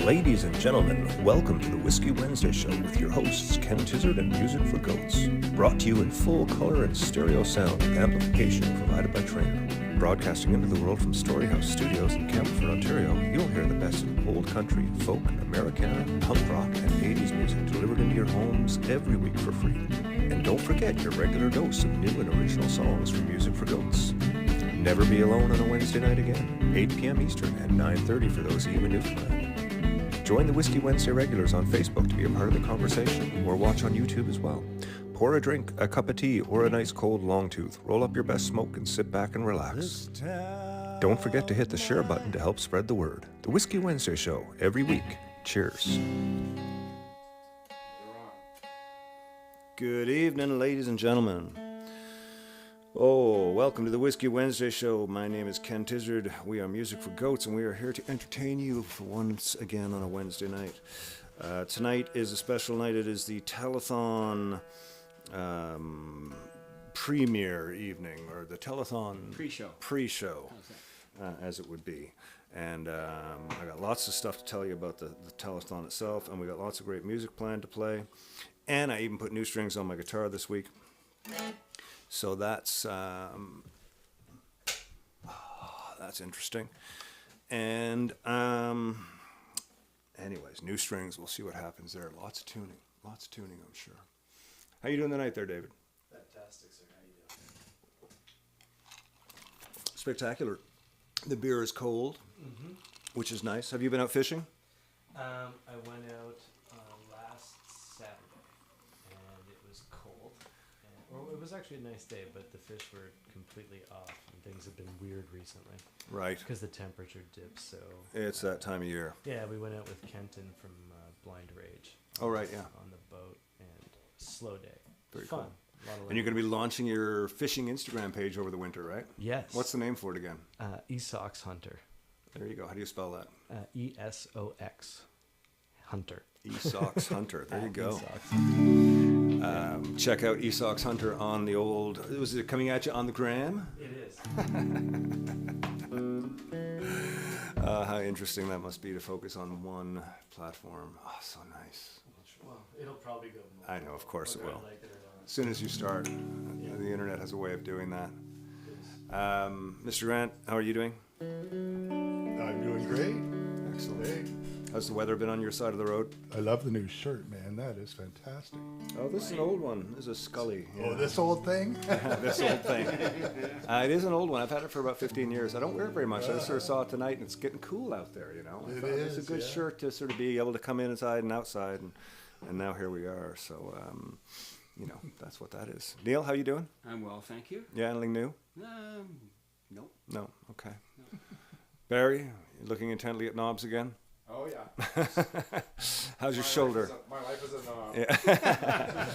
Ladies and gentlemen, welcome to the Whiskey Wednesday Show with your hosts Ken Tizzard and Music for Goats. Brought to you in full color and stereo sound amplification provided by Trainer. Broadcasting into the world from Storyhouse Studios in Campbellford, Ontario, you'll hear the best of old country, folk, Americana, punk rock, and 80s music delivered into your homes every week for free. And don't forget your regular dose of new and original songs from Music for Goats. Never be alone on a Wednesday night again, 8 p.m. Eastern and 9:30 for those of you in Newfoundland. Join the Whiskey Wednesday regulars on Facebook to be a part of the conversation, or watch on YouTube as well. Pour a drink, a cup of tea, or a nice cold long tooth. Roll up your best smoke and sit back and relax. Don't forget to hit the share button to help spread the word. The Whiskey Wednesday Show, every week. Cheers. Good evening, ladies and gentlemen. Oh, welcome to the Whiskey Wednesday Show. My name is Ken Tizzard. We are Music for Goats, and we are here to entertain you for once again on a Wednesday night. Tonight is a special night. It is the telethon premiere evening, or the telethon pre-show, as it would be. And I got lots of stuff to tell you about the telethon itself, and we got lots of great music planned to play. And I even put new strings on my guitar this week. So that's interesting. And anyways, new strings. We'll see what happens there. Lots of tuning, I'm sure. How you doing tonight there, David? Fantastic, sir. How you doing? Spectacular. The beer is cold, which is nice. Have you been out fishing? I went out last Saturday, and it was cold. Well, it was actually a nice day, but the fish were completely off, and things have been weird recently. Right. Because the temperature dips, so... It's that time of year. Yeah, we went out with Kenton from Blind Rage. Oh, right, yeah. On the boat, and slow day. Very fun. cool. A lot of And you're going to be launching your fishing Instagram page over the winter, right? Yes. What's the name for it again? Esox Hunter. There you go. How do you spell that? ESOX Hunter. Esox Hunter. There you go. Esox. Check out Esox Hunter on the old... Was it coming at you on the gram? It is. How interesting that must be to focus on one platform. Oh, so nice. Well, it'll probably go more. I know, of course it will. Like it or not. As soon as you start, the internet has a way of doing that. Mr. Grant, how are you doing? I'm doing great. Excellent. Hey, How's the weather been on your side of the road? I love the new shirt, man. That is fantastic. Oh, this is an old one. This is a Scully. Oh, this old thing? This old thing. It is an old one. I've had it for about 15 years. I don't wear it very much. I just sort of saw it tonight, and it's getting cool out there, you know. It It's a is, good yeah. shirt to sort of be able to come inside and outside, and now here we are. So, you know, that's what that is. Neil, how you doing? I'm well, thank you. Yeah, anything new? Nope. No? Okay. Barry, you looking intently at knobs again? Oh yeah. How's your shoulder? My life is a knob. Yeah.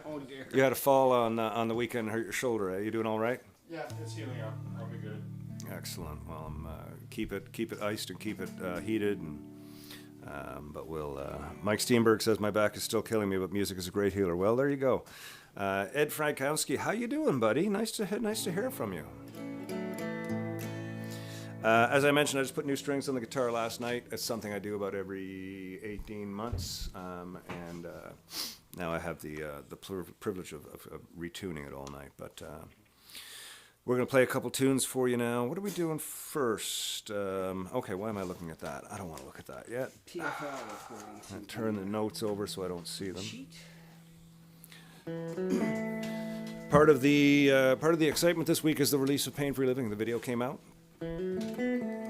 Oh dear. You had a fall on the weekend and hurt your shoulder. You doing all right? Yeah, it's healing up. I'll be good. Excellent. Well, keep it iced and keep it heated. And, but we'll. Mike Steenberg says my back is still killing me, but music is a great healer. Well, there you go. Ed Frankowski, how you doing, buddy? Nice to hear from you. As I mentioned, I just put new strings on the guitar last night. It's something I do about every 18 months, and now I have the privilege of retuning it all night. But we're going to play a couple tunes for you now. What are we doing first? Okay, why am I looking at that? I don't want to look at that yet. TFL according to And turn the notes over so I don't see them. sheet. Part of the excitement this week is the release of Pain Free Living. The video came out. You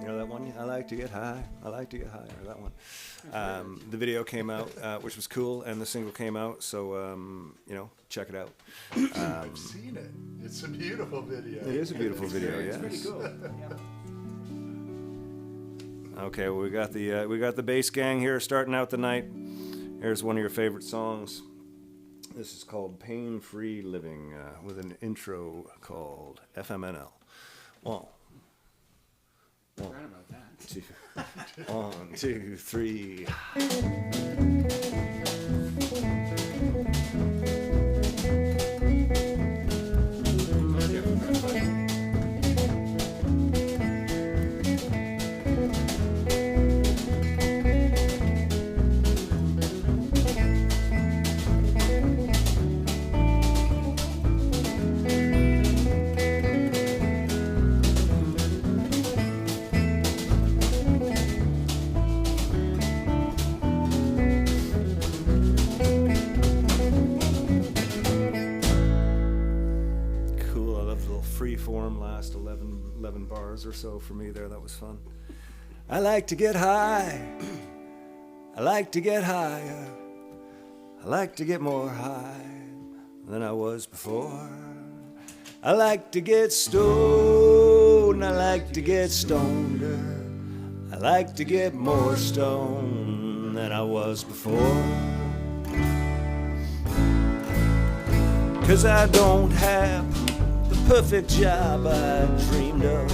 know that one? I like to get high. I like to get high. Or that one. The video came out, which was cool, and the single came out. So you know, check it out. I've seen it. It's a beautiful video. It is a beautiful video. It's Yes. pretty cool. Yeah. Okay. Well, we got the bass gang here starting out the night. Here's one of your favorite songs. This is called Pain Free Living with an intro called FMNL. One. Forgot about that. Two, 1, 2, 3. free form last 11 bars or so for me there. That was fun. I like to get high. I like to get higher. I like to get more high than I was before. I like to get stoned. I like to get stoneder. I like to get more stoned than I was before. 'Cause I don't have the perfect job I dreamed of,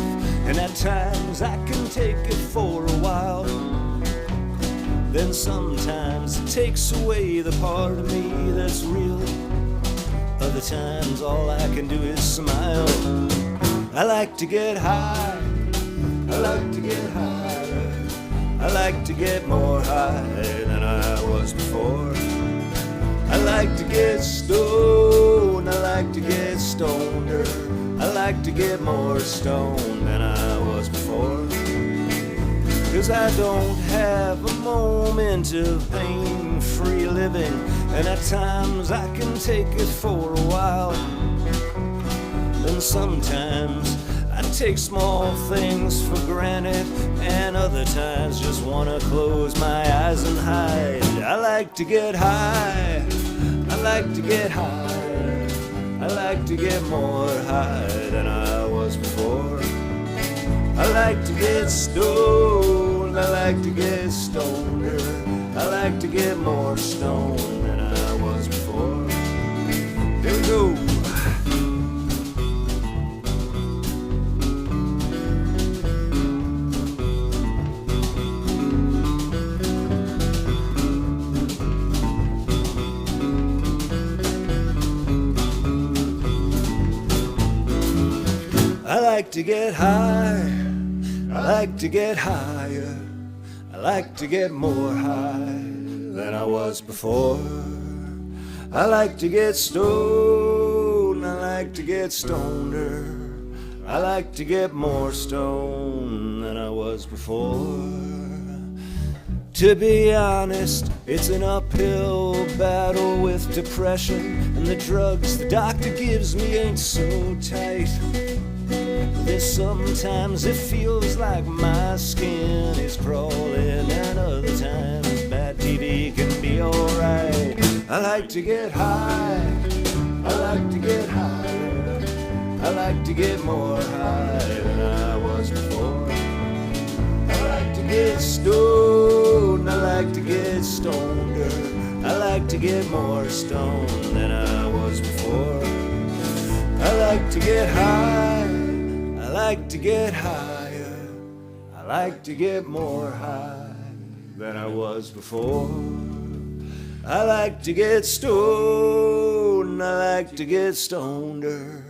and at times I can take it for a while. Then sometimes it takes away the part of me that's real. Other times all I can do is smile. I like to get high. I like to get higher. I like to get more high than I was before. I like to get stoned. I like to get stoneder. I like to get more stoned than I was before. 'Cause I don't have a moment of pain-free living, and at times I can take it for a while. Then sometimes I take small things for granted, and other times just wanna close my eyes and hide. I like to get high. I like to get higher. I like to get more high than I was before. I like to get stoned. I like to get stoneder. I like to get more stoned than I was before. Here we go. I like to get high. I like to get higher. I like to get more high than I was before. I like to get stoned. I like to get stoneder. I like to get more stoned than I was before. To be honest, it's an uphill battle with depression, and the drugs the doctor gives me ain't so tight. There's sometimes it feels like my skin is crawling, and other times bad TV can be alright. I like to get high. I like to get higher. I like to get more high than I was before. I like to get stoned. I like to get stoneder. I like to get more stoned than I was before. I like to get high. I like to get higher. I like to get more high than I was before. I like to get stoned. I like to get stoneder.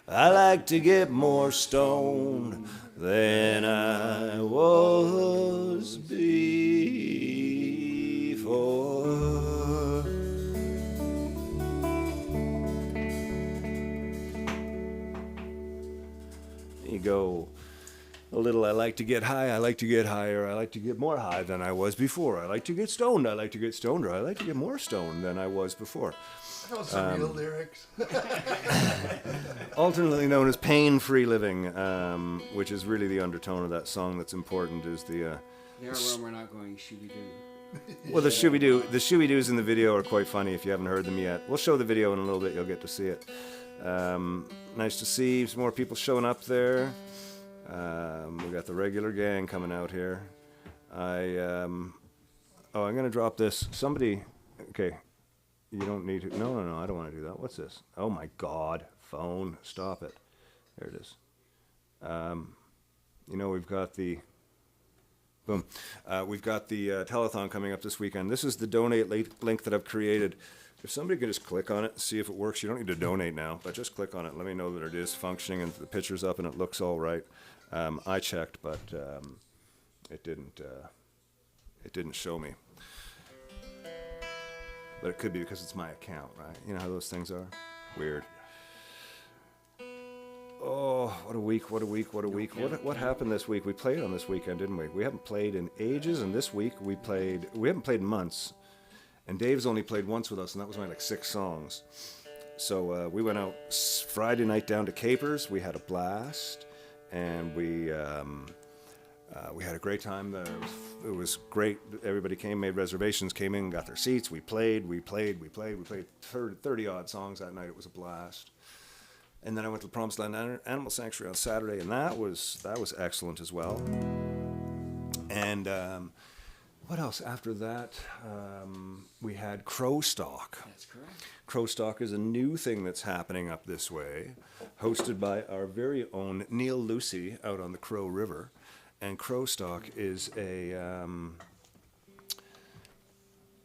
I like to get more stoned than I was before. You go a little. I like to get high. I like to get higher. I like to get more high than I was before. I like to get stoned. I like to get stoneder. I like to get more stoned than I was before. That was some real lyrics. Alternately known as pain-free living, which is really the undertone of that song that's important, is the There where we're not going shooby-doo. well, the shooby-doos in the video are quite funny if you haven't heard them yet. We'll show the video in a little bit. You'll get to see it. Nice to see some more people showing up there. We got the regular gang coming out here. I'm gonna drop this. Somebody, okay. You don't need to. No, I don't want to do that. What's this? Oh my God, phone! Stop it. There it is. We've got the. Boom. We've got the telethon coming up this weekend. This is the donate link that I've created. If somebody could just click on it and see if it works, you don't need to donate now, but just click on it. Let me know that it is functioning and the picture's up and it looks all right. I checked, but it didn't show me. But it could be because it's my account, right? You know how those things are? Weird. Oh, what a week, what a week, what a week. What happened this week? We played on this weekend, didn't we? We haven't played in ages, and this week we haven't played in months. And Dave's only played once with us, and that was only like 6 songs. So we went out Friday night down to Capers. We had a blast, and we had a great time. It was great. Everybody came, made reservations, came in, got their seats. We played 30 odd songs that night. It was a blast. And then I went to the Promised Land Animal Sanctuary on Saturday, and that was excellent as well. And what else? After that, we had Crow Stalk. That's correct. Crow Stalk is a new thing that's happening up this way, hosted by our very own Neil Lucy out on the Crow River. And Crow Stalk is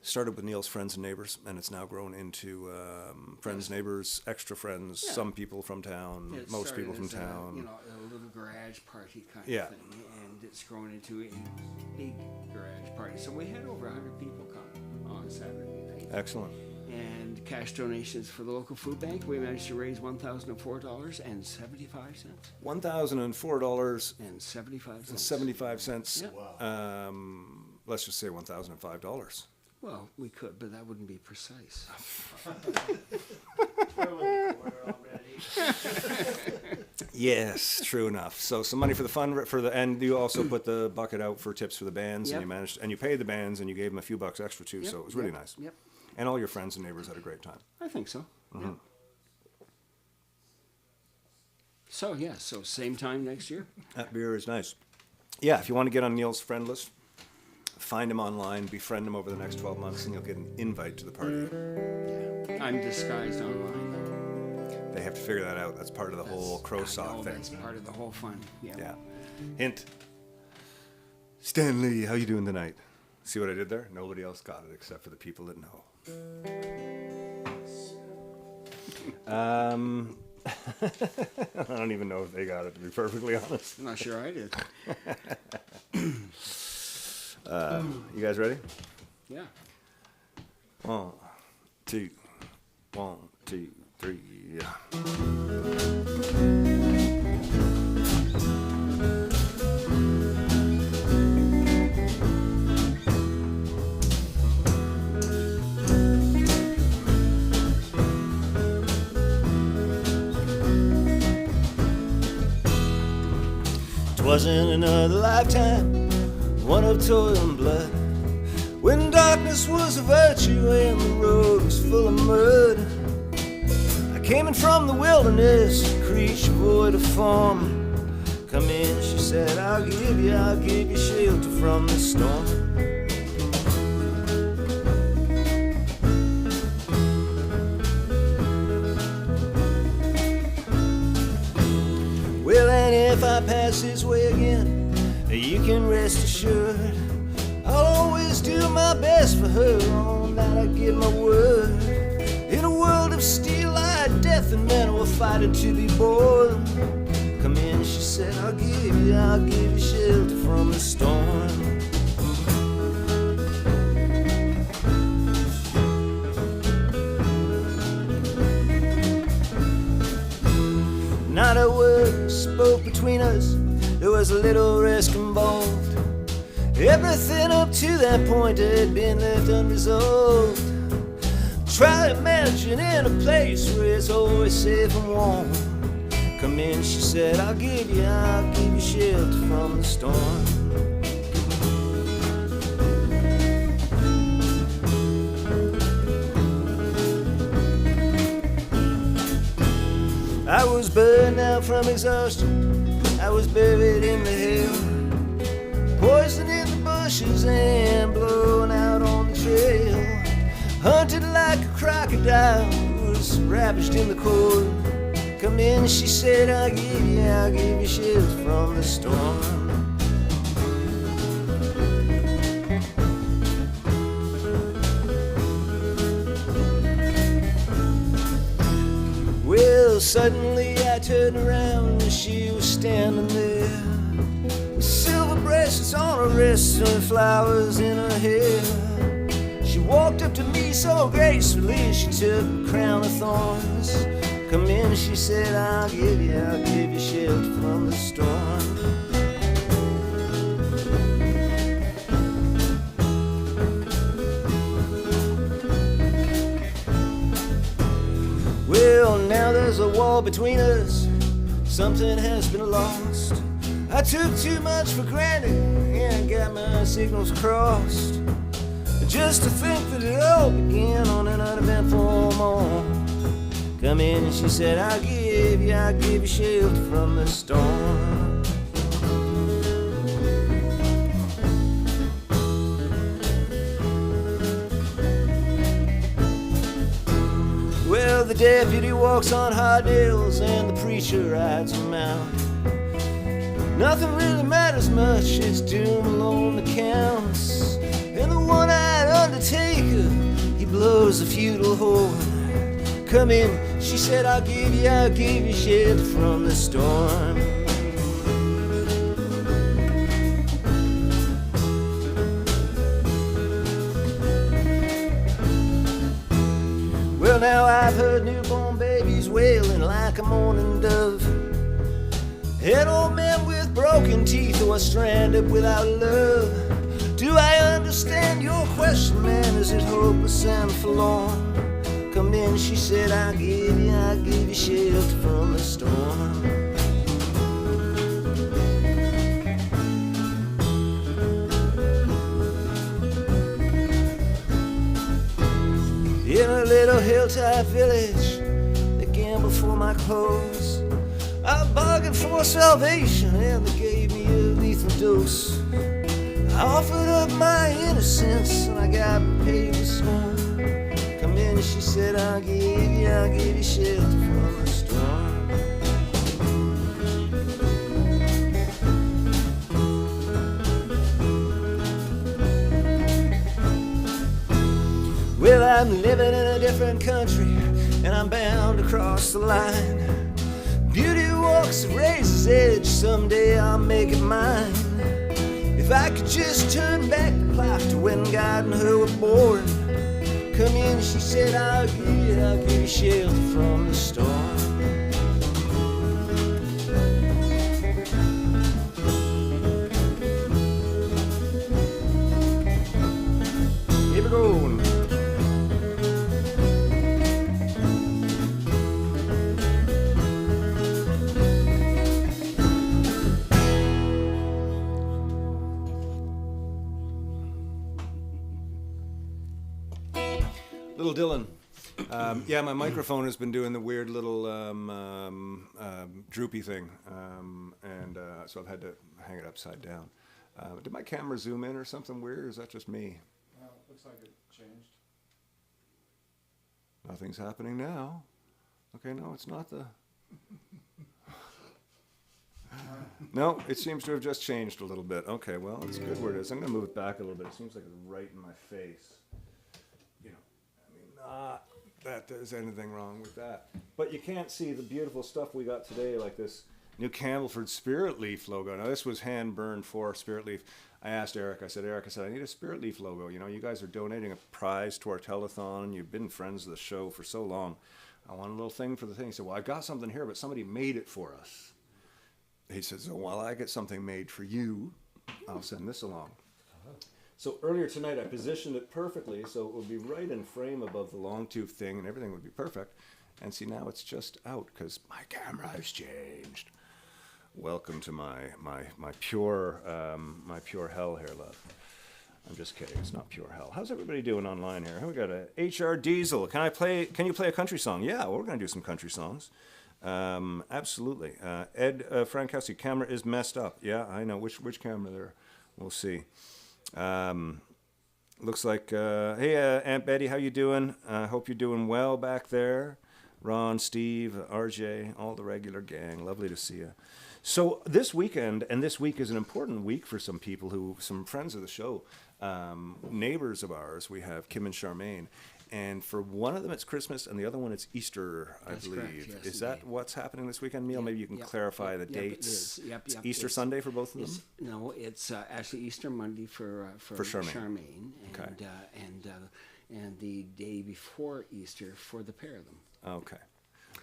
started with Neil's friends and neighbors, and it's now grown into friends, neighbors, extra friends, Yeah. some people from town, Yeah, it most started people from as town. a little garage party kind Yeah. of thing, and it's grown into a big garage party. So we had over 100 people come on Saturday night. Excellent. And cash donations for the local food bank. We managed to raise $1,004.75. $1,004 And 75 and cents. 75 cents. Yeah. Let's just say $1,005. Well, we could, but that wouldn't be precise. Yes, true enough. So some money for the fund and you also put the bucket out for tips for the bands, Yep. and you paid the bands and you gave them a few bucks extra too. Yep, So it was really yep, nice. Yep, And all your friends and neighbors had a great time. I think so. Mm-hmm. Yeah. So same time next year. That beer is nice. Yeah, if you want to get on Neil's friend list, find him online, befriend him over the next 12 months, and you'll get an invite to the party. Yeah. I'm disguised online. They have to figure that out. That's part of the whole Crow Sock thing. That's part of the whole fun. Yeah. Yeah. Hint. Stanley, how you doing tonight? See what I did there? Nobody else got it except for the people that know. I don't even know if they got it, to be perfectly honest. I'm not sure I did. You guys ready? Yeah. 1, 2, 1, 2, 3. Yeah. Wasn't another lifetime, one of toil and blood, when darkness was a virtue and the road was full of mud. I came in from the wilderness, a creature void of form. Come in, she said, I'll give you shelter from the storm. Well, and if I pass this way again, you can rest assured I'll always do my best for her. On that I give my word. In a world of steel-eyed death and men were fighting to be born. Come in, she said, I'll give you shelter from the storm. Not a word spoke between us, there was a little risk involved. Everything up to that point had been left unresolved. Try imagining in a place where it's always safe and warm. Come in, she said, I'll give you shelter from the storm. I was burned out from exhaustion, I was buried in the hill, poison in the bushes and blown out on the trail. Hunted like a crocodile, was ravished in the cold. Come in, she said, I'll give you shelter from the storm. Well, suddenly I turned around and she was standing there, with silver bracelets on her wrists and flowers in her hair. She walked up to me so gracefully, she took a crown of thorns. Come in, she said, I'll give you shelter from the storm. Well, now there's a wall between us. Something has been lost. I took too much for granted and got my signals crossed. Just to think that it all began on an uneventful morn. Come in and she said, I'll give you shelter from the storm. Well, the deputy walks on hard nails and the preacher rides him out. Nothing really matters much, it's doom alone that counts. And the one-eyed undertaker, he blows a futile horn. Come in, she said, I'll give you shelter from the storm. Well, now I've heard newborn babies wailing like a mourning dove, and old men with broken teeth who are stranded without love. Do I understand your question, man? Is it hopeless and forlorn? Come in, she said, I'll give you shelter from the storm. In a little hilltop village, they gambled for my clothes. I bargained for salvation and they gave me a lethal dose. I offered up my innocence and I got paid with scorn. Come in and she said, I'll give you shelter from the storm. Well, I'm living in a different country and I'm bound to cross the line. Beauty walks the razor's edge, someday I'll make it mine. If I could just turn back the clock to when God and her were born. Come in, she said, I'll give you shelter from the storm. Here we go. Little Dylan. Yeah, my microphone has been doing the weird little droopy thing, so I've had to hang it upside down. Did my camera zoom in or something weird, or is that just me? Looks like it changed. Nothing's happening now. Okay, no, it's not the... No, it seems to have just changed a little bit. Okay, well, it's good where it is. I'm going to move it back a little bit. It seems like it's right in my face. Not that there's anything wrong with that. But you can't see the beautiful stuff we got today, like this new Campbellford Spirit Leaf logo. Now, this was hand-burned for Spirit Leaf. I asked Eric, I said, I need a Spirit Leaf logo. You know, you guys are donating a prize to our telethon. You've been friends of the show for so long. I want a little thing for the thing. He said, well, I got something here, but somebody made it for us. He said, so while I get something made for you, I'll send this along. So earlier tonight, I positioned it perfectly so it would be right in frame above the long tooth thing and everything would be perfect. And see, now it's just out because my camera has changed. Welcome to my pure hell here, love. I'm just kidding. It's not pure hell. How's everybody doing online here? We got a HR Diesel. Can you play a country song? Yeah, we're going to do some country songs. Absolutely. Ed Frankowski, camera is messed up. Yeah, I know. Which camera there? We'll see. Looks like, hey, Aunt Betty, how you doing? Hope you're doing well back there. Ron, Steve, RJ, all the regular gang. Lovely to see you. So this weekend, and this week is an important week for some people some friends of the show, neighbors of ours. We have Kim and Charmaine. And for one of them, it's Christmas, and the other one, it's Easter, I believe. Correct, yes, is that what's happening this weekend, Neil? Maybe you can clarify the dates. It's Easter Sunday for both of them? No, it's actually Easter Monday for Charmaine. Okay. And the day before Easter for the pair of them. Okay.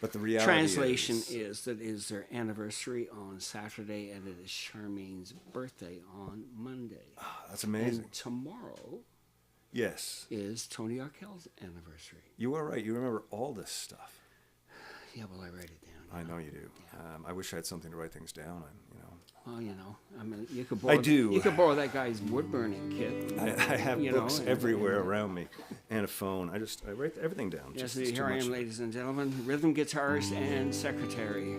But the reality Translation is that it is their anniversary on Saturday, and it is Charmaine's birthday on Monday. Oh, that's amazing. And tomorrow... Yes. Is Tony Arkell's anniversary. You are right. You remember all this stuff. Yeah, well, I write it down. I know you do. I wish I had something to write things down on, Well, I mean, you could borrow. I do. You could borrow that guy's wood burning kit. I have You know, books and- everywhere around me and a phone. I write everything down. Yes, Just, it's here too I much. am, ladies and gentlemen, rhythm guitarist and secretary.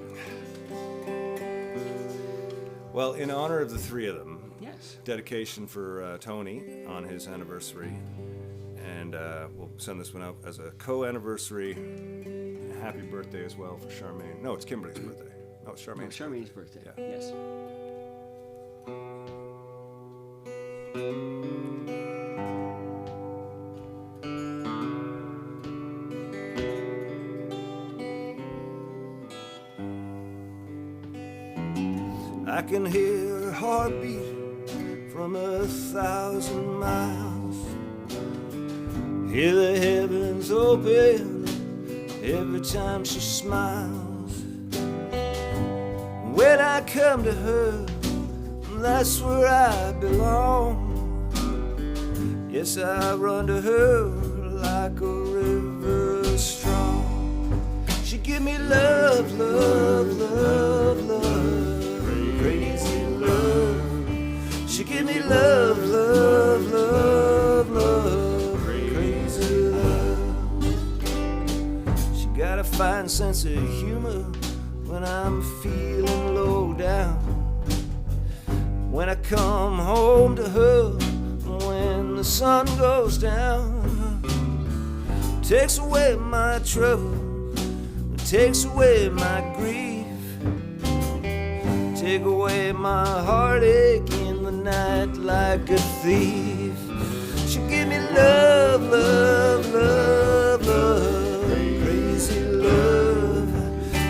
Well, in honor of the three of them, Yes. dedication for Tony on his anniversary, and we'll send this one out as a co-anniversary. Happy birthday as well for Charmaine. No, it's Kimberly's birthday. No, it's Oh, Charmaine's. Charmaine's birthday. Yeah. Yes. I can hear her heartbeat from 1,000 miles. Hear the heavens open every time she smiles. When I come to her, that's where I belong. Yes, I run to her like a river strong. She give me love, love, love, love, crazy love. She give me love, love, love, love, crazy love. She got a fine sense of humor when I'm feeling low down. When I come home to her, when the sun goes down, takes away my trouble, takes away my grief, take away my heartache in the night like a thief. She give me love, love, love, love, crazy love.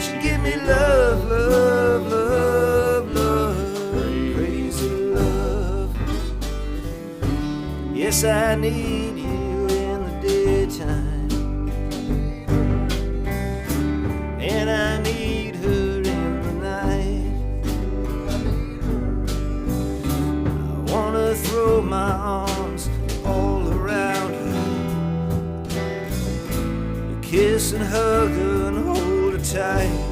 She give me love, love, love, love, crazy love. Yes, I need you in the daytime, and I need her in the night. I wanna throw my arms all around her, kiss and hug her and hold her tight.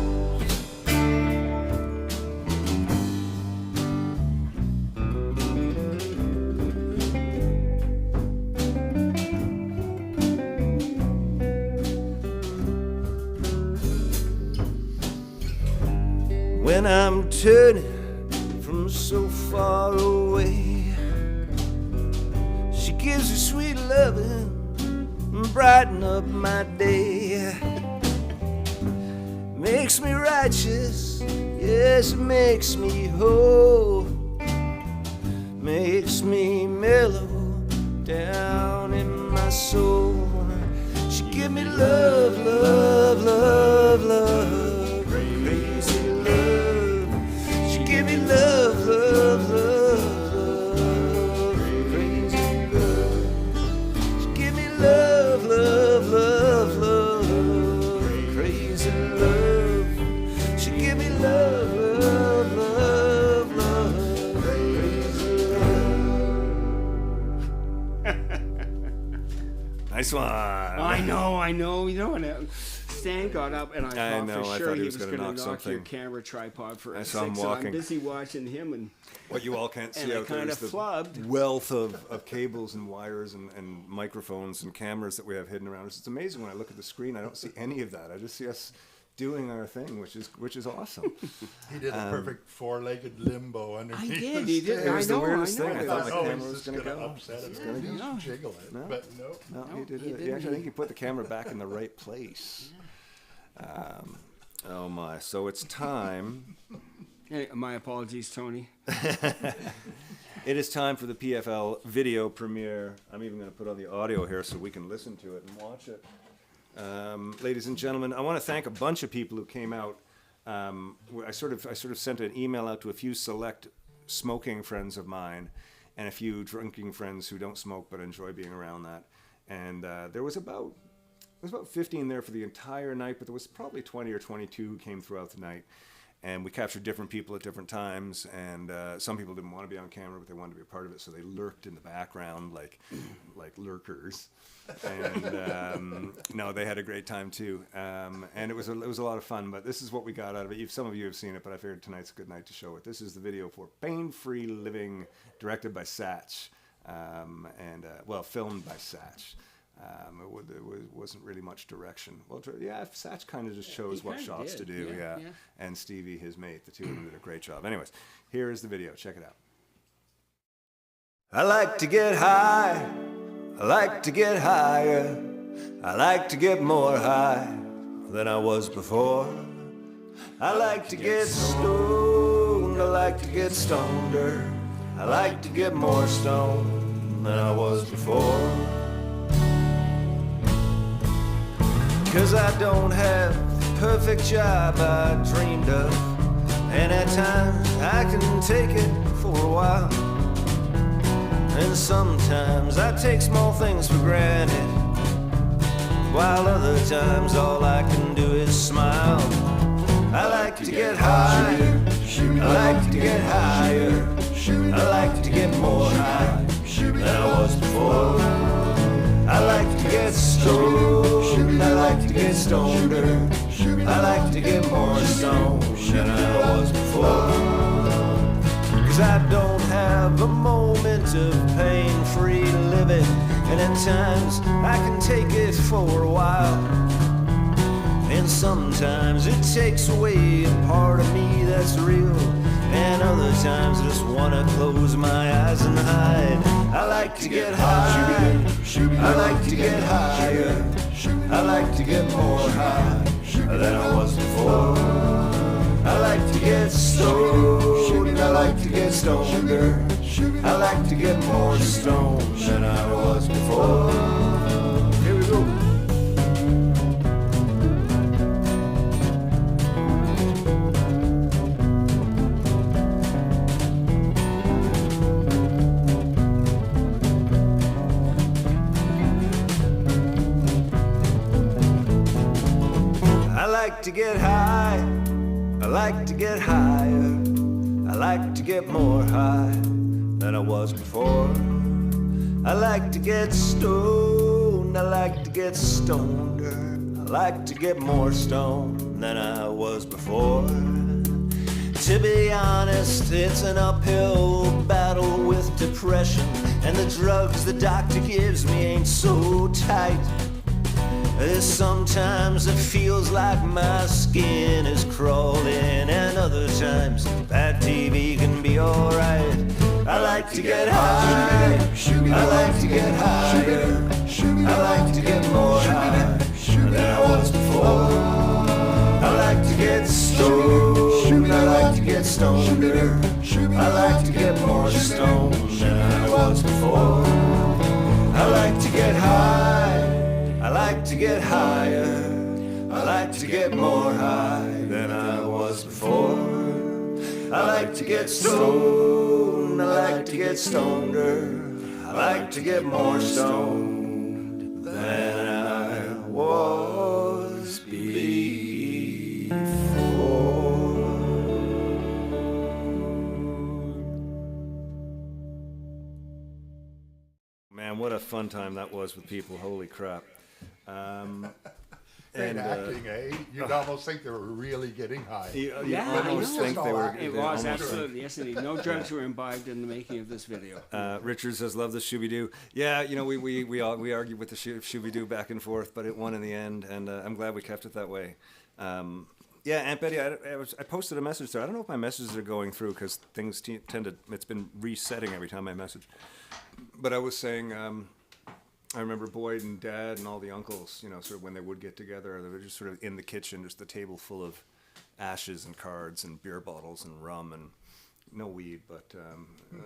When I'm turning from so far away, she gives me sweet loving and brighten up my day. Makes me righteous, yes, it makes me whole. Makes me mellow down in my soul. She give me love, love, love, love, crazy love. She give me love, love, love, love, crazy love. She give me love, love, love, love, crazy love. She give me love, love, love, love, crazy love. Nice one. I know. And Stan got up, and I thought know, for I sure thought he he was was going gonna to knock knock your something. camera tripod for I a saw him six, and I'm walking. busy watching him, and What you all can't see And I out there kinda is the flubbed. wealth of cables and wires and microphones and cameras that we have hidden around us. It's amazing when I look at the screen. I don't see any of that. I just see us doing our thing, which is awesome. He did a perfect four-legged limbo underneath. I did, the he did. stage. It was the weirdest I thing. know. I thought my Oh, camera he's was just going to gonna go. upset it. It's gonna He's go. gonna jiggle it, No. but nope. No, No, he did he it. didn't. Actually, I think he put the camera back in the right place. Oh my! So it's time. Hey, my apologies, Tony. It is time for the PFL video premiere. I'm even going to put on the audio here so we can listen to it and watch it. Ladies and gentlemen, I want to thank a bunch of people who came out. I sort of sent an email out to a few select smoking friends of mine and a few drinking friends who don't smoke but enjoy being around that. And there was about 15 there for the entire night, but there was probably 20 or 22 who came throughout the night. And we captured different people at different times, and some people didn't want to be on camera, but they wanted to be a part of it, so they lurked in the background like lurkers. And no, they had a great time too, and it was a lot of fun. But this is what we got out of it. Some of you have seen it, but I figured tonight's a good night to show it. This is the video for Pain-Free Living, directed by Satch, and filmed by Satch. It wasn't really much direction. Well, Satch kind of just chose what shots to do, yeah. And Stevie, his mate, the two of them did a great job. Anyways, here is the video. Check it out. I like to get high, I like to get higher, I like to get more high than I was before. I like to get stoned, I like to get stoneder, I like to get more stoned than I was before. 'Cause I don't have the perfect job I dreamed of, and at times I can take it for a while. And sometimes I take small things for granted, while other times all I can do is smile. I like to get high, I like to get higher, I like to get more high than I was before. I like to get stoned, I like to get stoneder, I like to get more stoned than I was before. 'Cause I don't have a moment of pain-free living, and at times I can take it for a while. And sometimes it takes away a part of me that's real, and other times I just wanna close my eyes and hide. I like to get high, I like to get higher, I like to get more high than I was before. I like to get stoned, I like to get stoneder, I like to get more stoned than I was before. Here we go. I like to get high, I like to get higher, I like to get more high than I was before. I like to get stoned, I like to get stoneder, I like to get more stoned than I was before. To be honest, it's an uphill battle with depression, and the drugs the doctor gives me ain't so tight. Sometimes it feels like my skin is crawling, and other times bad TV can be alright. I like to get high, I like to get higher, I like to get more high than I was before. I like to get stoned, I like to get stoneder, I like to get more stoned than I was before. I like to get high, I like to get higher, I like to get more high than I was before. I like to get stoned, I like to get stoneder, I like to get more stoned than I was before. Man, what a fun time that was with people. Holy crap. Great acting, eh? You'd almost think they were really getting high. You Yeah, I almost know. think they were. It they was, almost- absolutely. Yes, indeed. No drugs were imbibed in the making of this video. Richard says, "Love the Shooby-Doo." Yeah, you know, we argued with the Shooby-Doo back and forth, but it won in the end, and I'm glad we kept it that way. Yeah, Aunt Betty, I posted a message there. I don't know if my messages are going through because things tend to. It's been resetting every time I message. But I was saying, I remember Boyd and Dad and all the uncles, you know, sort of when they would get together, they were just sort of in the kitchen, just the table full of ashes and cards and beer bottles and rum and no weed. But I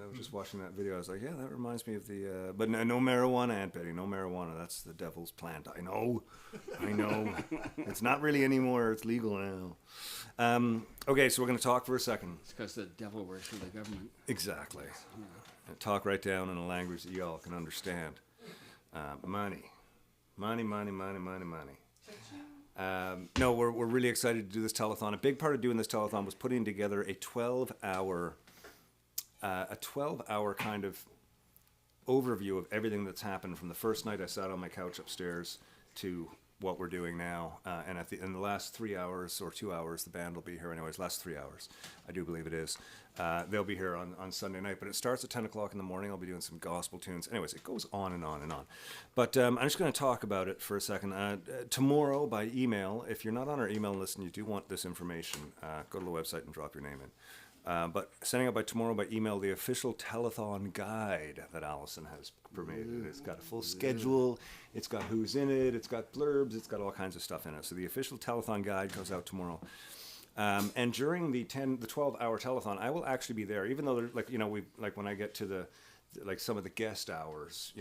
was just watching that video. I was like, yeah, that reminds me of the. But no marijuana, Aunt Betty, no marijuana. That's the devil's plant. I know. It's not really anymore. It's legal now. Okay, so we're going to talk for a second. It's because the devil works for the government. Exactly. And talk right down in a language that y'all can understand. Money. No, we're really excited to do this telethon. A big part of doing this telethon was putting together a 12-hour kind of overview of everything that's happened from the first night I sat on my couch upstairs to what we're doing now. And in the last 3 hours or 2 hours, the band will be here anyways, last 3 hours, I do believe it is. They'll be here on Sunday night, but it starts at 10 o'clock in the morning. I'll be doing some gospel tunes. Anyways, it goes on and on and on. But I'm just going to talk about it for a second. Tomorrow by email, if you're not on our email list and you do want this information, go to the website and drop your name in. But sending out by tomorrow by email the official telethon guide that Allison has provided. It's got a full schedule, it's got who's in it, it's got blurbs, it's got all kinds of stuff in it. So the official telethon guide goes out tomorrow. And during the 12-hour telethon, I will actually be there, even though when I get to some of the guest hours,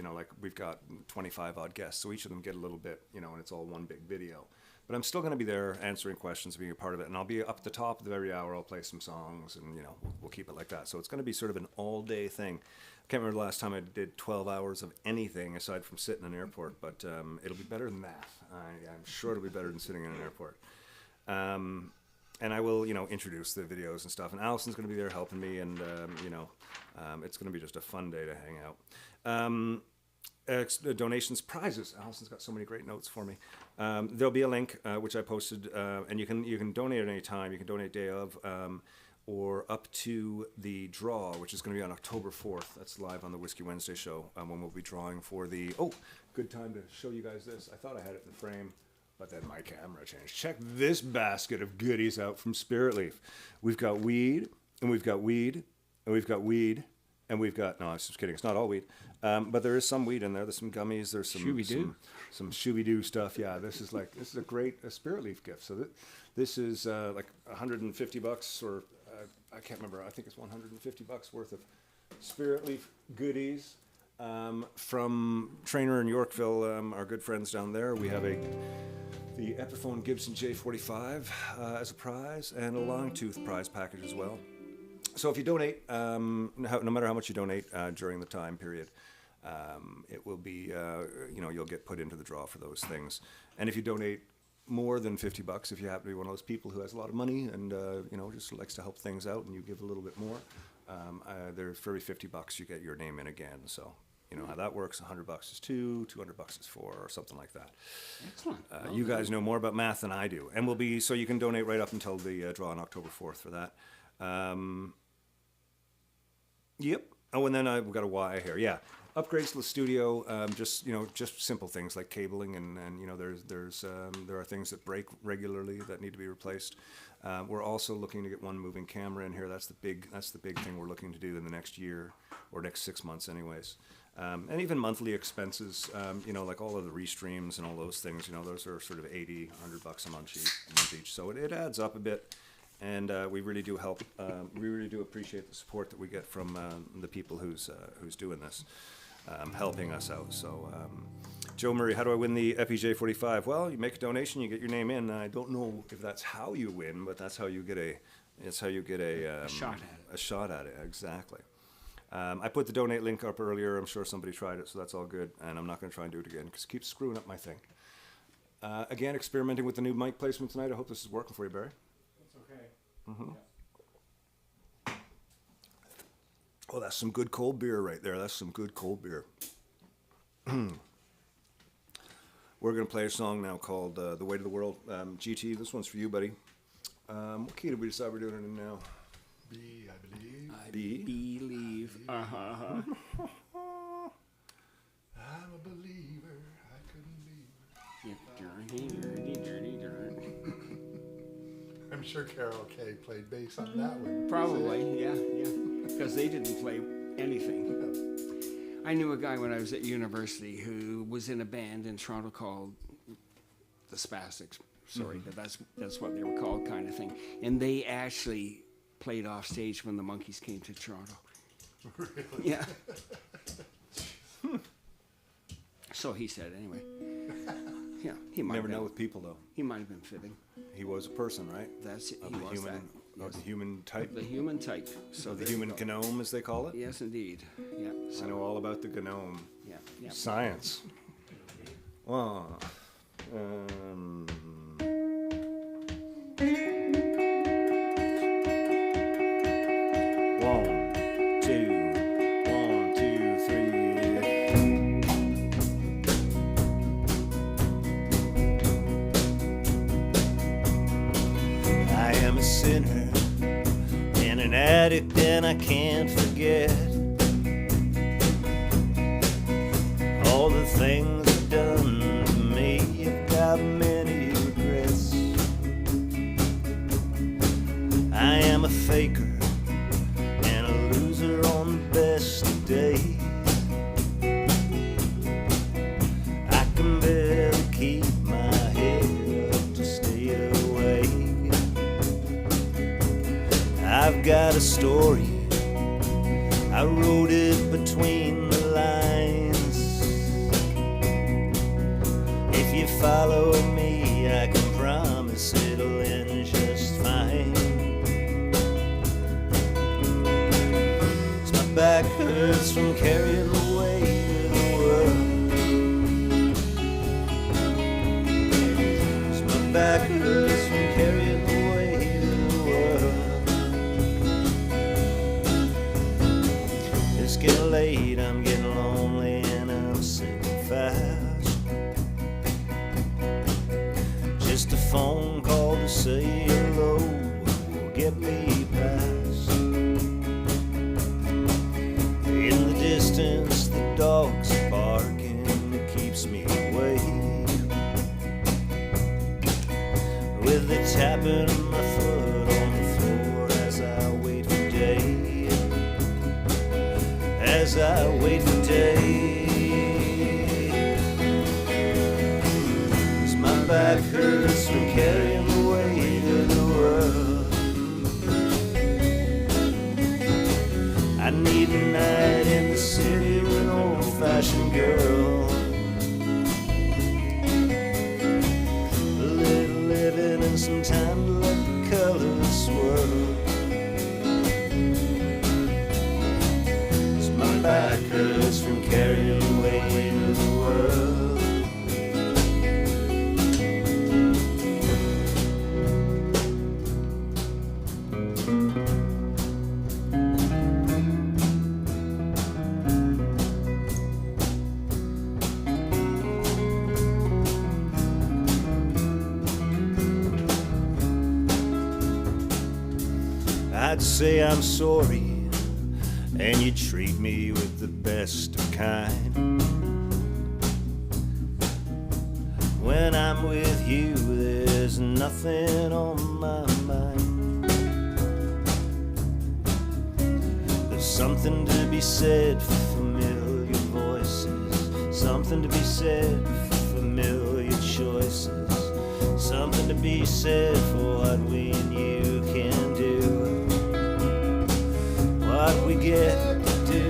we've got 25 odd guests, so each of them get a little bit, and it's all one big video. But I'm still going to be there answering questions, being a part of it. And I'll be up at the top of every hour. I'll play some songs and, we'll keep it like that. So it's going to be sort of an all-day thing. I can't remember the last time I did 12 hours of anything aside from sitting in an airport. But it'll be better than that. I'm sure it'll be better than sitting in an airport. And I will, introduce the videos and stuff. And Allison's going to be there helping me. And, it's going to be just a fun day to hang out. Donations, prizes. Allison's got so many great notes for me. There'll be a link which I posted, and you can donate at any time. You can donate day of, or up to the draw, which is going to be on October 4th. That's live on the Whiskey Wednesday show, when we'll be drawing for the. Oh, good time to show you guys this. I thought I had it in frame, but then my camera changed. Check this basket of goodies out from Spirit Leaf. We've got weed, and we've got weed, and we've got weed. And we've got, no, I was just kidding, it's not all weed. But there is some weed in there. There's some gummies, there's some Shooby-Doo stuff. Yeah, this is a great Spirit Leaf gift. So this is like $150 or, I can't remember, I think it's $150 worth of Spirit Leaf goodies from Trainer in Yorkville, our good friends down there. We have the Epiphone Gibson J45 as a prize and a long tooth prize package as well. So if you donate, no matter how much you donate during the time period, it will be, you'll get put into the draw for those things. And if you donate more than $50, if you happen to be one of those people who has a lot of money and, just likes to help things out and you give a little bit more, for every $50 you get your name in again. So you know how that works. $100 is 2, $200 is 4, or something like that. Excellent. You guys know more about math than I do. And so you can donate right up until the draw on October 4th for that. Yep. Oh, and then I've got a Y here. Yeah. Upgrades to the studio, just simple things like cabling and there are things that break regularly that need to be replaced. We're also looking to get one moving camera in here. That's the big thing we're looking to do in the next year or next 6 months anyways. And even monthly expenses, like all of the restreams and all those things, those are sort of $80, $100 a month each. So it adds up a bit. And we really do help. We really do appreciate the support that we get from the people who's doing this, helping us out. So, Joe Murray, how do I win the EpiJ45? Well, you make a donation, you get your name in. I don't know if that's how you win, but that's how you get a shot at it. A shot at it, exactly. I put the donate link up earlier. I'm sure somebody tried it, so that's all good. And I'm not going to try and do it again because it keeps screwing up my thing. Again, experimenting with the new mic placement tonight. I hope this is working for you, Barry. Mm-hmm. Yeah. Oh, that's some good cold beer right there. That's some good cold beer. We're going to play a song now called The Weight of the World. GT, this one's for you, buddy. What key did we decide we're doing it in now? B, I believe. B? Believe. I'm a believer. I couldn't leave. Dirty. I'm sure Carol Kay played bass on that one. Probably, yeah. Because they didn't play anything. I knew a guy when I was at university who was in a band in Toronto called the Spastics. Sorry, but that's what they were called, kind of thing. And they actually played off stage when the Monkees came to Toronto. Really? Yeah. So he said, anyway. Yeah, he might. Never know with people though. He might have been fitting. He was a person, right? That's it. Of He the was human, that. of the human type. The human type. So Of the there you human go. genome, as they call it. Yes, indeed. Yeah. So, I know all about the genome. Yeah. Science. Well, am a sinner and an addict, and I can't forget all the things I've done to me. I've got many regrets. I am a faker and a loser on the best of days. I can barely keep my head up to stay awake. I've got a story, I wrote it between the lines. If you follow me, I can promise it'll end just fine. My back hurts from carrying the weight of the world. My back hurts from carrying the weight of the world. It's getting late, I'm getting lonely, and I'm sinking fast. Just a phone call to say hello will get me past. In the distance, the dogs are barking, it keeps me awake. With the tapping of my foot on the floor as I wait for day, as I wait for day. 'Cause my back hurts from carrying the weight of the world. I need a night in the city with an old-fashioned girl. A little living and some time to let the colors swirl. 'Cause my back hurts from carrying the weight of the world. I'd say I'm sorry, and you treat me with the best of kind. When I'm with you, there's nothing on my mind. There's something to be said for familiar voices, something to be said for familiar choices, something to be said for what we and you can do. What we get to do.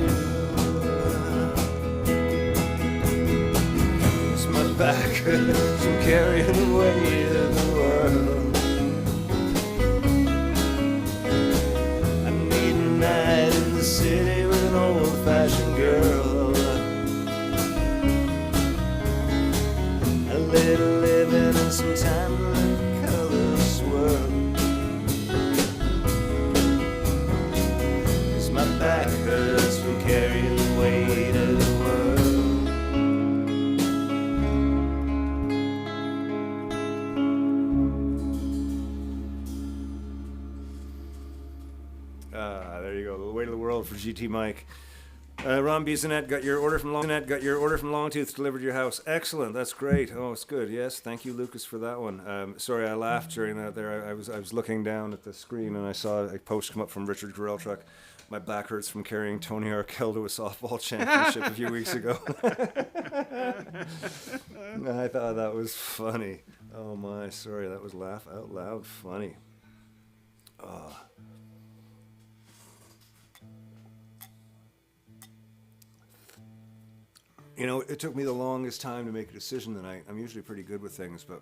'Cause my back hurts from carrying the weight of the world. I need a night in the city with an old-fashioned girl. A little living and some time to let the colors swirl. My back hurts from carrying the weight of the world. There you go, the weight of the world for GT Mike. Ron Bisonet got your order from Longtooth delivered to your house. Excellent, that's great. Oh, it's good. Yes, thank you, Lucas, for that one. Sorry, I laughed during that. There, I was looking down at the screen and I saw a post come up from Richard Gorell Truck. My back hurts from carrying Tony Arkell to a softball championship a few weeks ago. I thought that was funny. Oh my, sorry, that was laugh out loud funny. You know, it took me the longest time to make a decision tonight. I'm usually pretty good with things, but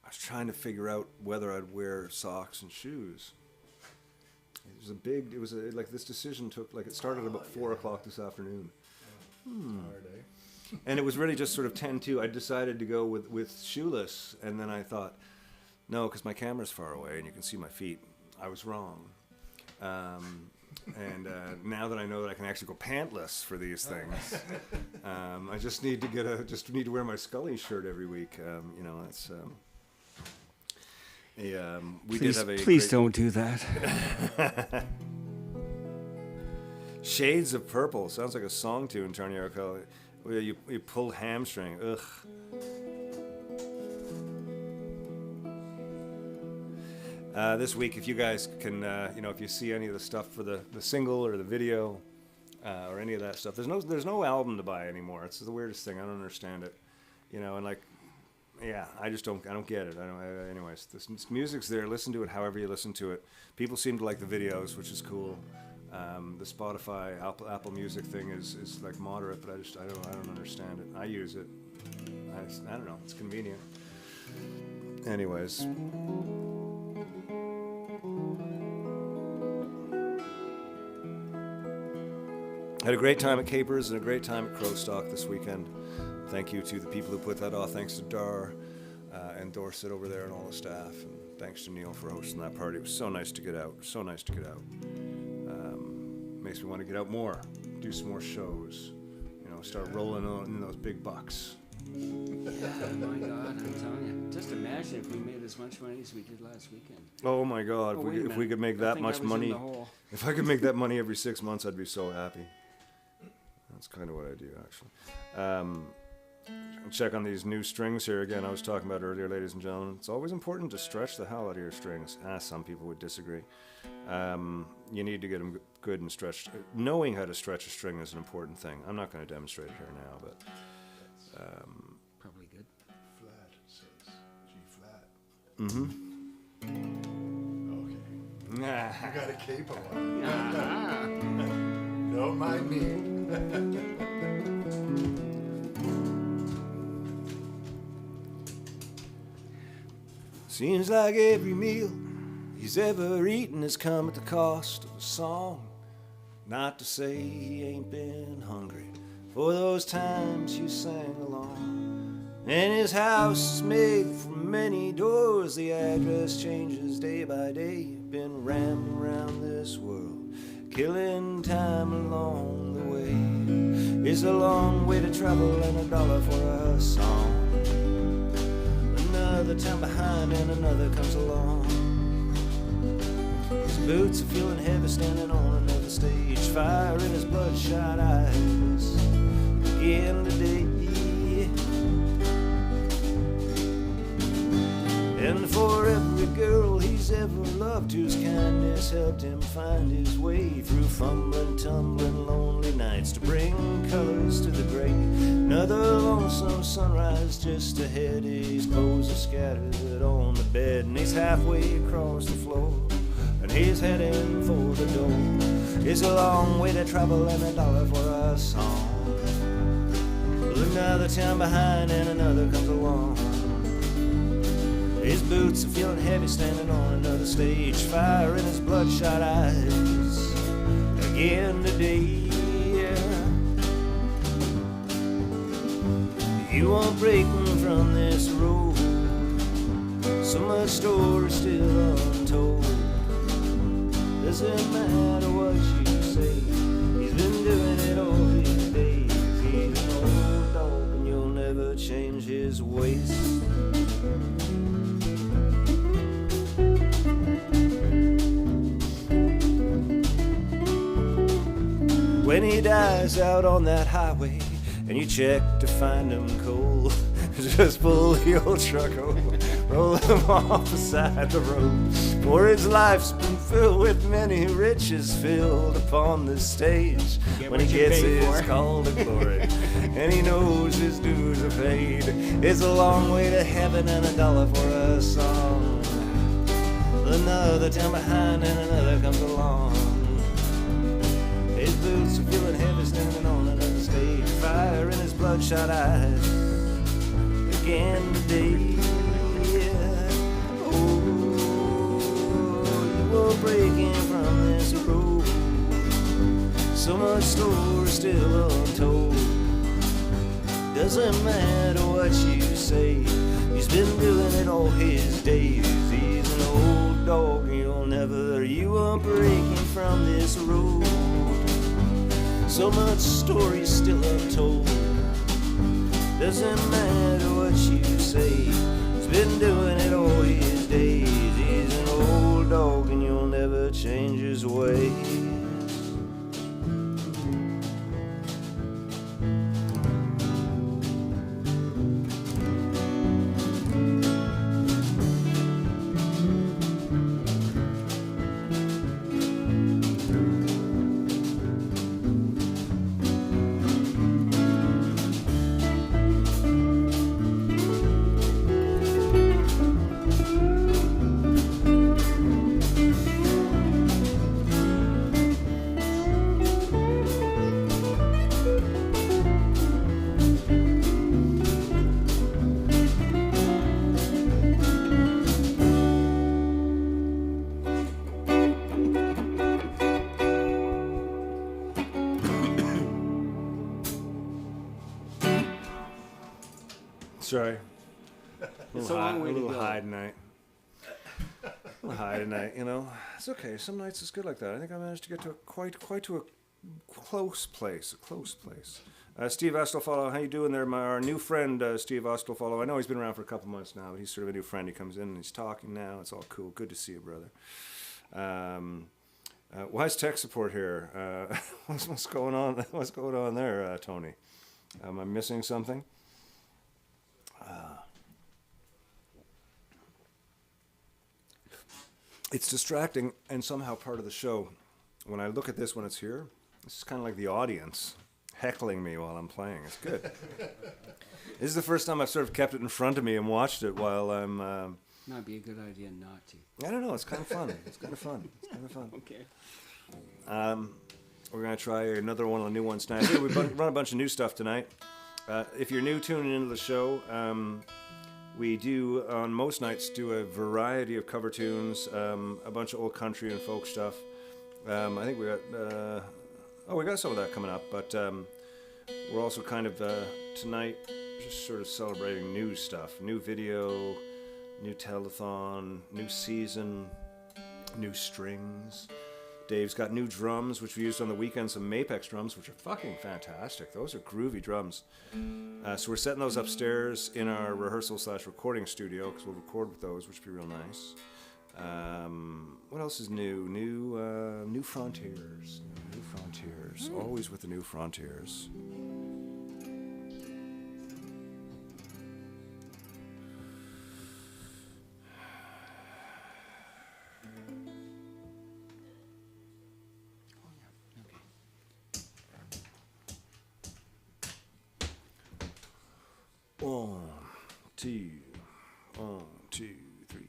I was trying to figure out whether I'd wear socks and shoes. Like this decision took, like it started about 4 o'clock this afternoon. And it was really just sort of 10-2. I decided to go with shoeless, and then I thought, no, because my camera's far away and you can see my feet. I was wrong. And now that I know that I can actually go pantless for these things, I just need to wear my Scully shirt every week. You know, it's We Please, did have a please great- don't do that. Shades of Purple sounds like a song tune, Tony Arcala. Where you pull hamstring. Ugh. This week, if you guys can, if you see any of the stuff for the single or the video or any of that stuff, there's no album to buy anymore. It's the weirdest thing. I don't understand it. And like, yeah, I don't get it. Anyways, this music's there. Listen to it however you listen to it. People seem to like the videos, which is cool. The Spotify, Apple Music thing is like moderate, but I don't understand it. I use it. I don't know. It's convenient. Anyways. Had a great time at Capers and a great time at Crowstock this weekend. Thank you to the people who put that off. Thanks to Dar and Dorset over there and all the staff. And thanks to Neil for hosting that party. It was so nice to get out. So nice to get out. Makes me want to get out more, do some more shows, start rolling in those big bucks. Yeah, my God, I'm telling you. Just imagine if we made as much money as we did last weekend. Oh my God, Oh, if we could make that much money, if I could make that money every 6 months, I'd be so happy. That's kind of what I do, actually. Check on these new strings here again. I was talking about earlier, ladies and gentlemen. It's always important to stretch the hell out of your strings. Some people would disagree. You need to get them good and stretched. Knowing how to stretch a string is an important thing. I'm not going to demonstrate it here now, but Probably good. Flat says G flat. mm-hmm. Okay. Nah. You got a capo on. Ah. Don't mind me. Seems like every meal he's ever eaten has come at the cost of a song. Not to say he ain't been hungry for those times you sang along. And his house is made from many doors. The address changes day by day. Been rambling around this world, killing time along the way. It's a long way to travel and $1 for a song. Another time behind and another comes along. His boots are feeling heavy standing on another stage. Fire in his bloodshot eyes again today. And for every girl he's ever loved, whose kindness helped him find his way through fumbling, tumbling, lonely nights to bring colors to the gray. Another lonesome sunrise just ahead. His clothes are scattered on the bed, and he's halfway across the floor, and he's heading for the door. It's a long way to travel and $1 for a song. Another town behind and another comes along. His boots are feeling heavy standing on another stage. Fire in his bloodshot eyes again today. You won't break me from this road. So much story still untold. Doesn't matter what you say, he's been doing it all his days. He's an old dog and you'll never change his ways. When he dies out on that highway and you check to find him cold, just pull the old truck over, roll him off beside the road. For his life's been filled with many riches filled upon this stage. When he gets his call to glory and he knows his dues are paid, it's a long way to heaven and $1 for a song. Another town behind and another comes along. His boots are feeling heavy standing on another stage. Fire in his bloodshot eyes again today. Oh, you were breaking from this road. So much story still untold. Doesn't matter what you say, he's been doing it all his days. He's an old dog, you'll never, you are breaking from this road. So much story still untold. Doesn't matter what you say, he's been doing it all his days. He's an old dog and you'll never change his ways. Sorry. It's a long way to little go. high tonight. A little high tonight, you know. It's okay. Some nights it's good like that. I think I managed to get to quite to a close place. Steve Astolfolo, how you doing there? Our new friend, Steve Astolfolo. I know he's been around for a couple months now, but he's sort of a new friend. He comes in and he's talking now. It's all cool. Good to see you, brother. Why is tech support here? What's going on? What's going on there, Tony? Am I missing something? It's distracting and somehow part of the show. When I look at this when it's here, it's kind of like the audience heckling me while I'm playing. It's good. This is the first time I've sort of kept it in front of me and watched it while I'm... Might be a good idea not to. I don't know. It's kind of fun. Okay. We're going to try another one of the new ones tonight. We've run a bunch of new stuff tonight. If you're new tuning into the show... we do, on most nights, do a variety of cover tunes, a bunch of old country and folk stuff. I think we got some of that coming up, but we're also kind of, tonight, just sort of celebrating new stuff. New video, new telethon, new season, new strings. Dave's got new drums, which we used on the weekend, some Mapex drums, which are fucking fantastic. Those are groovy drums. So we're setting those upstairs in our rehearsal/recording studio, because we'll record with those, which would be real nice. What else is new? New frontiers. New frontiers. Always with the new frontiers. One, two, three.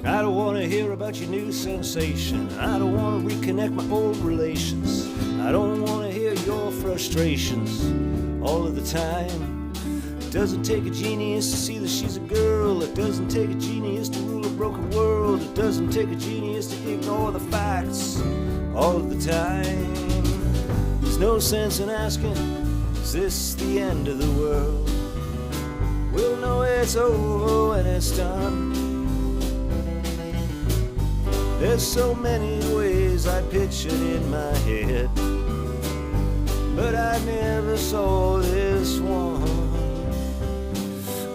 I don't want to hear about your new sensation. I don't want to reconnect my old relations. I don't want to hear your frustrations all of the time. It doesn't take a genius to see that she's a girl. It doesn't take a genius to rule a broken world. It doesn't take a genius to ignore the facts all of the time. There's no sense in asking, is this the end of the world? We'll know it's over when it's done. There's so many ways I pictured in my head, but I never saw this one.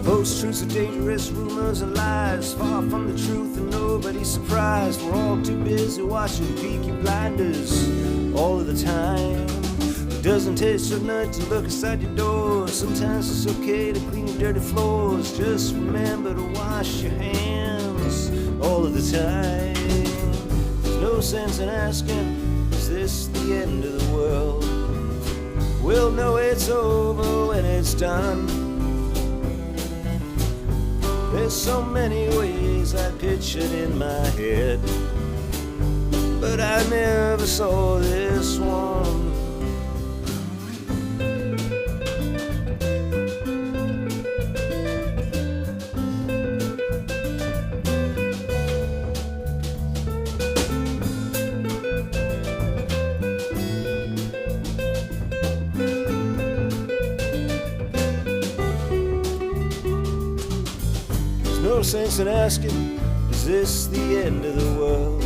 Post-truths are dangerous, rumors and lies, far from the truth and nobody's surprised. We're all too busy watching Peaky Blinders all of the time. It doesn't taste so nice to look inside your door. Sometimes it's okay to clean your dirty floors. Just remember to wash your hands all of the time. There's no sense in asking, is this the end of the world? We'll know it's over when it's done. There's so many ways I pictured in my head, but I never saw this one. No sense in asking, is this the end of the world?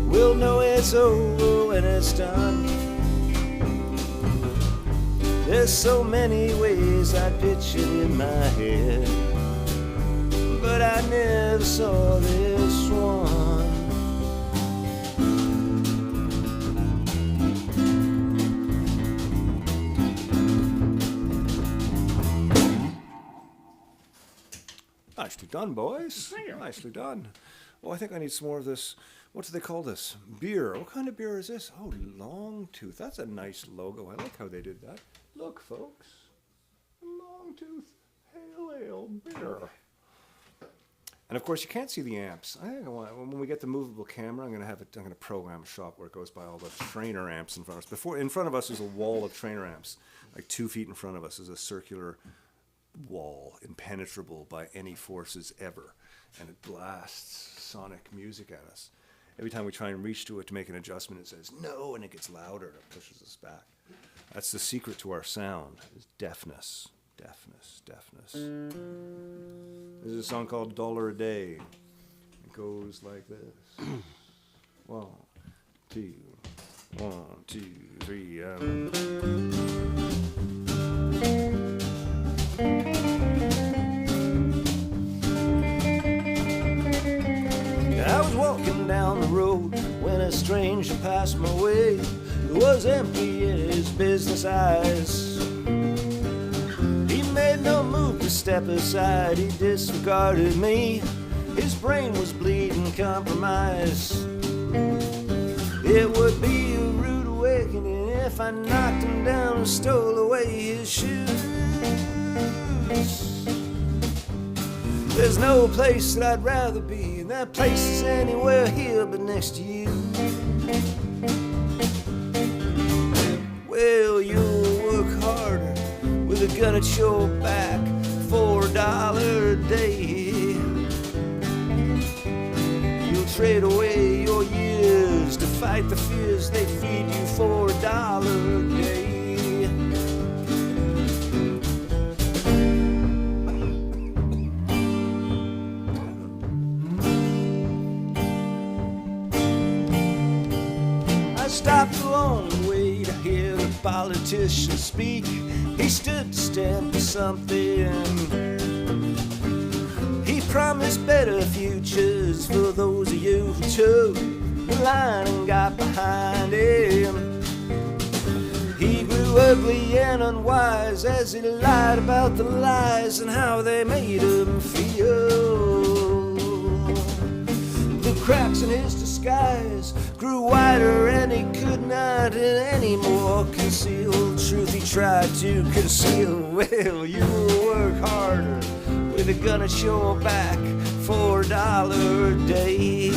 will know it's over when it's done. There's so many ways I pictured in my head, but I never saw this one. Nicely done, boys. Nicely done. Oh, I think I need some more of this. What do they call this? Beer. What kind of beer is this? Oh, Long Tooth. That's a nice logo. I like how they did that. Look, folks. Long Tooth Pale Ale beer. And of course, you can't see the amps. I think when we get the movable camera, I'm going to program a shot where it goes by all the trainer amps in front of us. In front of us is a wall of trainer amps. Like 2 feet in front of us is a circular wall, impenetrable by any forces ever, and it blasts sonic music at us. Every time we try and reach to it to make an adjustment, it says no, and it gets louder and it pushes us back. That's the secret to our sound, is deafness. Deafness. There's a song called $1 a Day. It goes like this. 1, 2, 1, 2, 3. I was walking down the road when a stranger passed my way. It was empty in his business eyes. He made no move to step aside. He disregarded me. His brain was bleeding compromise. It would be a rude awakening if I knocked him down and stole away his shoes. There's no place that I'd rather be, and that place is anywhere here but next to you. Well, you'll work harder with a gun at your back for $1 a day. You'll trade away your years to fight the fears they feed you for $1 a day. Stopped along the way to hear the politician speak. He stood to stand for something. He promised better futures for those of you who took the line and got behind him. He grew ugly and unwise as he lied about the lies and how they made him feel. The cracks in his disguise grew wider and he could not anymore conceal the truth he tried to conceal. Well, you'll work harder with a gun at your back for $1 a day.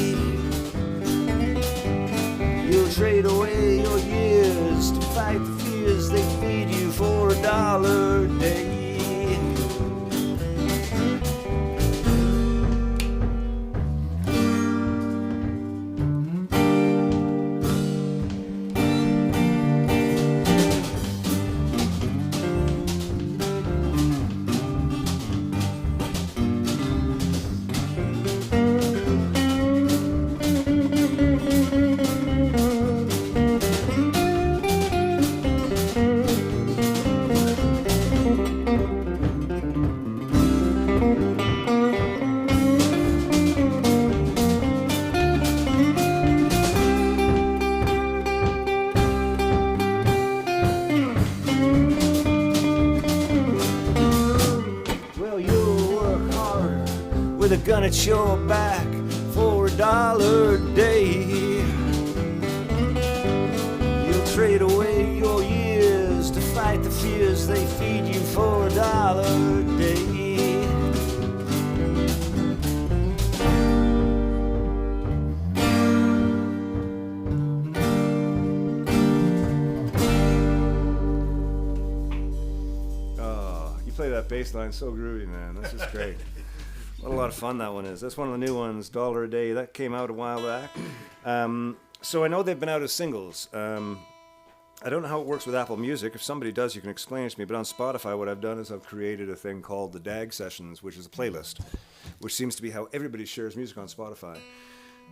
You'll trade away your years to fight the fears they feed you for $1 a day. With a gun at your back for $1 a day. You'll trade away your years to fight the fears they feed you for $1 a day. Oh, you play that bass line so groovy, man. This is great. What a lot of fun that one is. That's one of the new ones, $1 a Day. That came out a while back. So I know they've been out as singles. I don't know how it works with Apple Music. If somebody does, you can explain it to me. But on Spotify, what I've done is I've created a thing called the DAG Sessions, which is a playlist, which seems to be how everybody shares music on Spotify.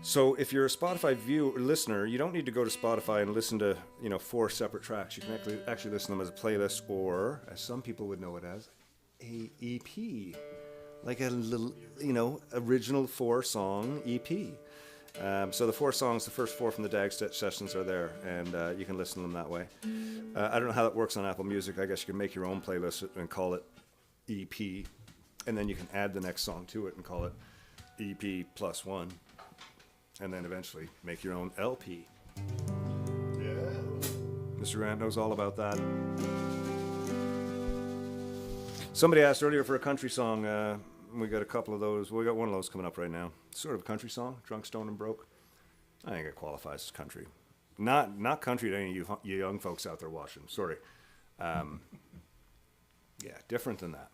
So if you're a Spotify listener, you don't need to go to Spotify and listen to 4 separate tracks. You can actually listen to them as a playlist, or as some people would know it as, a EP, like a little original 4-song EP. So the 4 songs, the first 4 from the Dag sessions are there, and you can listen to them that way. I don't know how that works on Apple Music. I guess you can make your own playlist and call it EP, and then you can add the next song to it and call it EP plus 1. And then eventually make your own LP. Yeah. Mr. Grant knows all about that. Somebody asked earlier for a country song. We got a couple of those. We got one of those coming up right now. Sort of a country song, Drunk, Stoned, and Broke. I think it qualifies as country. Not country to any of you young folks out there watching. Sorry. Yeah, different than that.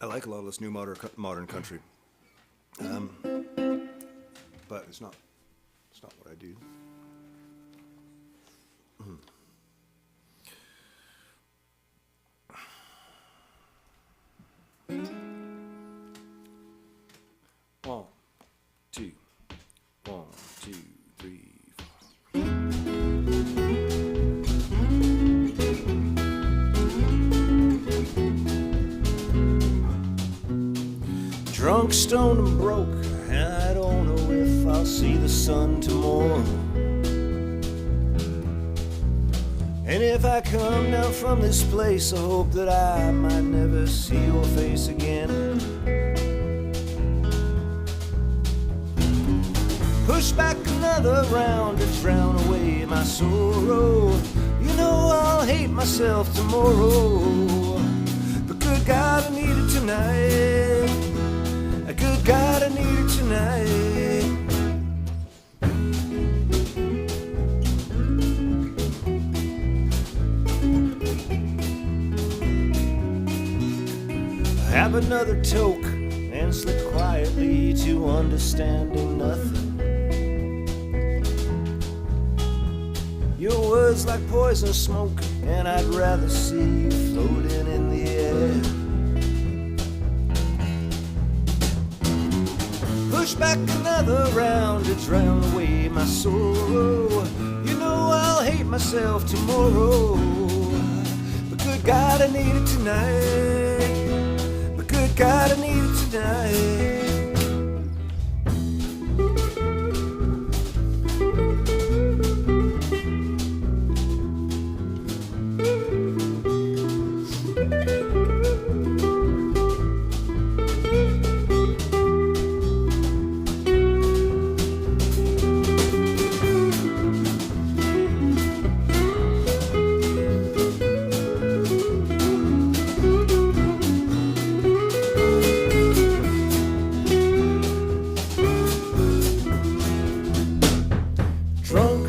I like a lot of this new modern country, but it's not what I do. One, two, 3, 4. Drunk, stoned, and broke, and I don't know if I'll see the sun tomorrow. And if I come down from this place, I hope that I might never see your face again. Push back another round to drown away my sorrow. You know I'll hate myself tomorrow. But good God, I need it tonight. Good God, I need it tonight. Have another toke and slip quietly to understanding nothing. Your words like poison smoke, and I'd rather see you floating in the air. Push back another round to drown away my sorrow. You know I'll hate myself tomorrow. But good God, I need it tonight. But good God, I need it tonight.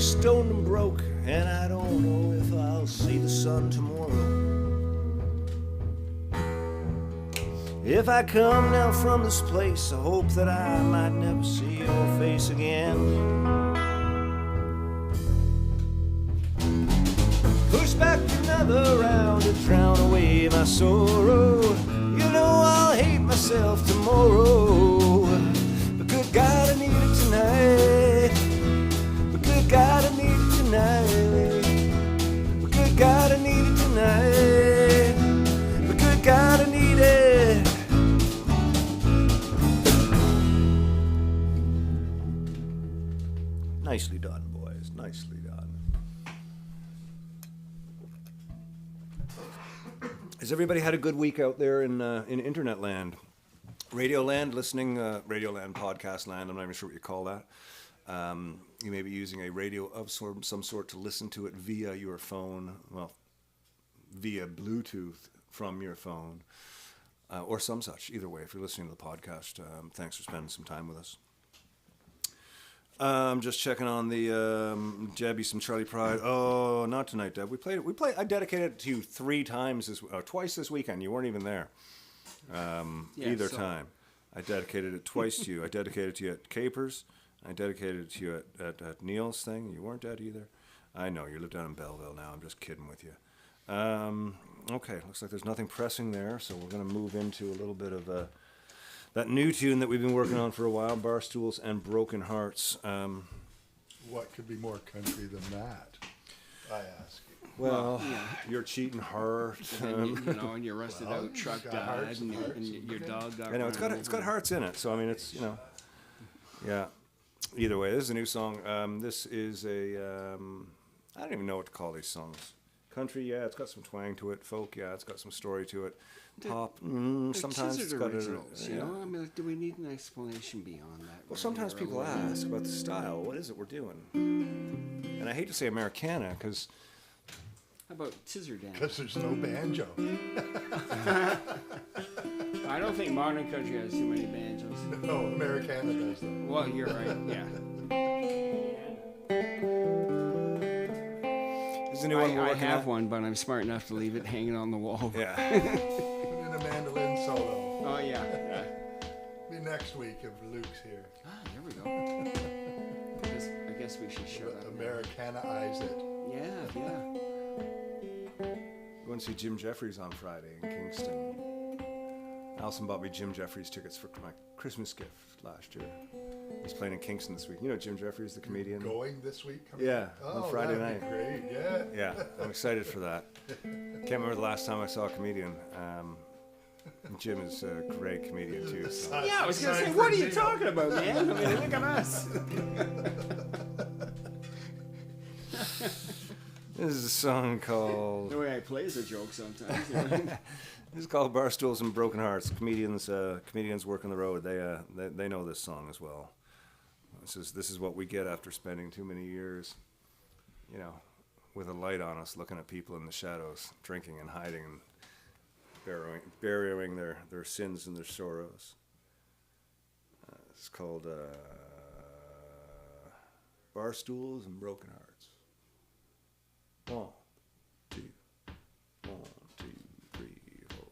Stoned and broke, and I don't know if I'll see the sun tomorrow. If I come down from this place, I hope that I might never see your face again. Push back another round to drown away my sorrow. You know I'll hate myself tomorrow. But good God, I need it tonight. Good God, I need it tonight. But good God, I need it tonight. But good God, I need it. Nicely done, boys. Nicely done. Has everybody had a good week out there in internet land? Radio land, listening, radio land, podcast land, I'm not even sure what you call that. You may be using a radio of some sort to listen to it via your phone, well, via Bluetooth from your phone, or some such. Either way, if you're listening to the podcast, thanks for spending some time with us. Just checking on the Debbie, some Charlie Pride. Oh, not tonight, Deb. We played. I dedicated it to you twice this weekend. You weren't even there. Either time. I dedicated it twice to you. I dedicated it to you at Capers. I dedicated it to you at Neil's thing. You weren't at either. I know, you live down in Belleville now. I'm just kidding with you. Okay, looks like there's nothing pressing there, so we're going to move into a little bit of that new tune that we've been working on for a while, Barstools and Broken Hearts. What could be more country than that? I ask you. Well, your cheating heart. And and your rusted out truck got died, hearts and, and hearts. your dog got. I know it's got hearts in it, so I mean it's yeah. Either way, this is a new song. This is a I don't even know what to call these songs. Country, yeah, it's got some twang to it. Folk, yeah, it's got some story to it. Pop, sometimes it's got originals, you know. I mean, like, do we need an explanation beyond that? Well, sometimes people ask about the style. What is it we're doing? And I hate to say Americana because. How about Tizzard dance? Because there's no banjo. I don't think modern country has too many banjos. No, Americana does that. Well, you're right. Yeah. This is a new one we're I working have on. one, but I'm smart enough to leave it hanging on the wall. Yeah. Put in a mandolin solo. Oh yeah. Be next week if Luke's here. Ah, there we go. I guess we should show that. Americana-ize it. Yeah. Going to see Jim Jeffries on Friday in Kingston. Allison bought me Jim Jeffries tickets for my Christmas gift last year. He's playing in Kingston this week. You know Jim Jeffries, the comedian? Going this week? Yeah, on Friday that'd night. be great, yeah. Yeah, I'm excited for that. Can't remember the last time I saw a comedian. Jim is a great comedian too. So. Yeah, I was gonna say, what are you talking about, man? I mean, look at us. This is a song called. The way I play is a joke sometimes. This is called Barstools and Broken Hearts. Comedians work on the road. They know this song as well. This is what we get after spending too many years, with a light on us, looking at people in the shadows, drinking and hiding and burying their sins and their sorrows. It's called Barstools and Broken Hearts. 1, 2, 1, 2, 3, 4.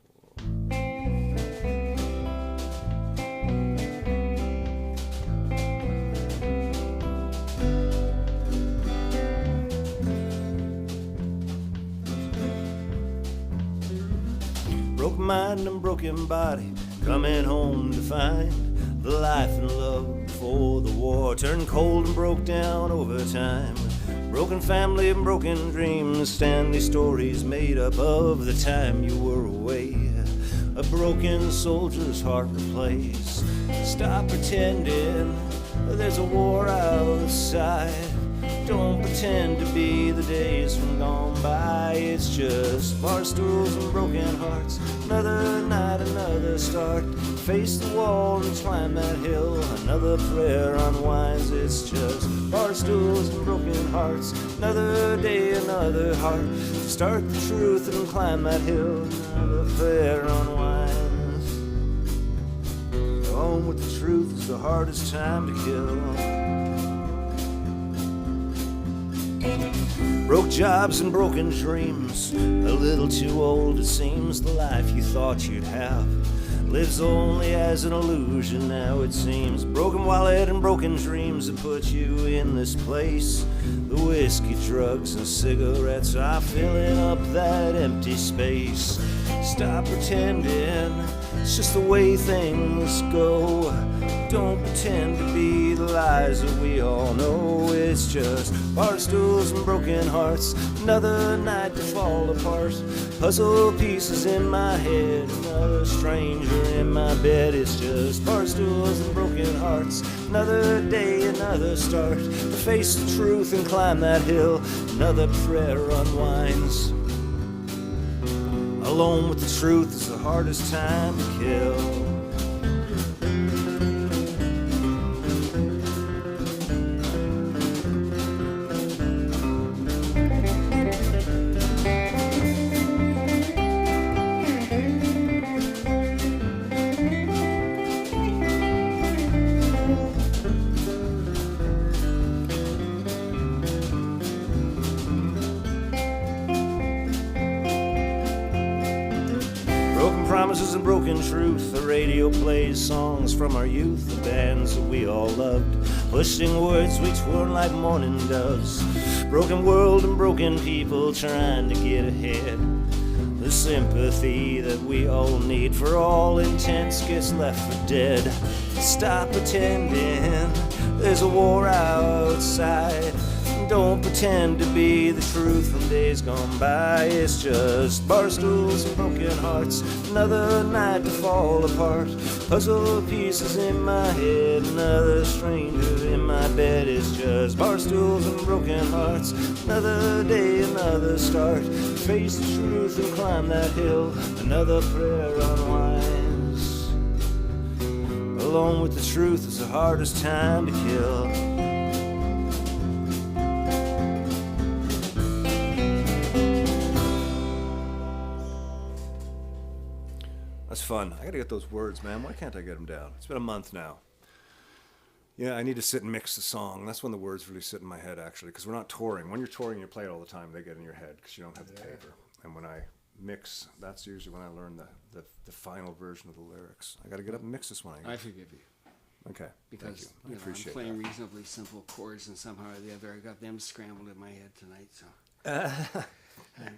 Broken mind and broken body, coming home to find the life and love before the war turned cold and broke down over time. Broken family and broken dreams, Stanley stories made up of the time you were away. A broken soldier's heart replaced. Stop pretending there's a war outside. Don't pretend to be the days from gone by. It's just barstools and broken hearts. Another night, another start. Face the wall and climb that hill. Another prayer unwinds. It's just barstools and broken hearts. Another day, another heart. Start the truth and climb that hill. Another prayer unwinds. Home with the truth is the hardest time to kill. Broke jobs and broken dreams, a little too old it seems. The life you thought you'd have lives only as an illusion now it seems. Broken wallet and broken dreams that put you in this place. The whiskey, drugs and cigarettes are filling up that empty space. Stop pretending it's just the way things go. Don't pretend to be the lies that we all know. It's just barstools and broken hearts. Another night to fall apart. Puzzle pieces in my head. Another stranger in my bed. It's just barstools and broken hearts. Another day, another start. To face the truth and climb that hill. Another prayer unwinds. Alone with the truth is the hardest time to kill. Promises and broken truth. The radio plays songs from our youth, the bands that we all loved, pushing words we twirl like morning doves. Broken world and broken people trying to get ahead. The sympathy that we all need for all intents gets left for dead. Stop pretending there's a war outside. Don't pretend to be the truth from days gone by. It's just bar stools and broken hearts, another night to fall apart. Puzzle pieces in my head, another stranger in my bed. It's just bar stools and broken hearts, another day, another start. Face the truth and climb that hill, another prayer unwinds. Alone with the truth is the hardest time to kill. That's fun. I gotta get those words, man. Why can't I get them down? It's been a month now. Yeah, I need to sit and mix the song. That's when the words really sit in my head, actually, because we're not touring. When you're touring, you play it all the time. They get in your head because you don't have the paper. And when I mix, that's usually when I learn the final version of the lyrics. I gotta get up and mix this one. I forgive you. Okay. Because I I'm appreciate playing that. reasonably simple chords, and somehow or the other I got them scrambled in my head tonight. So I'm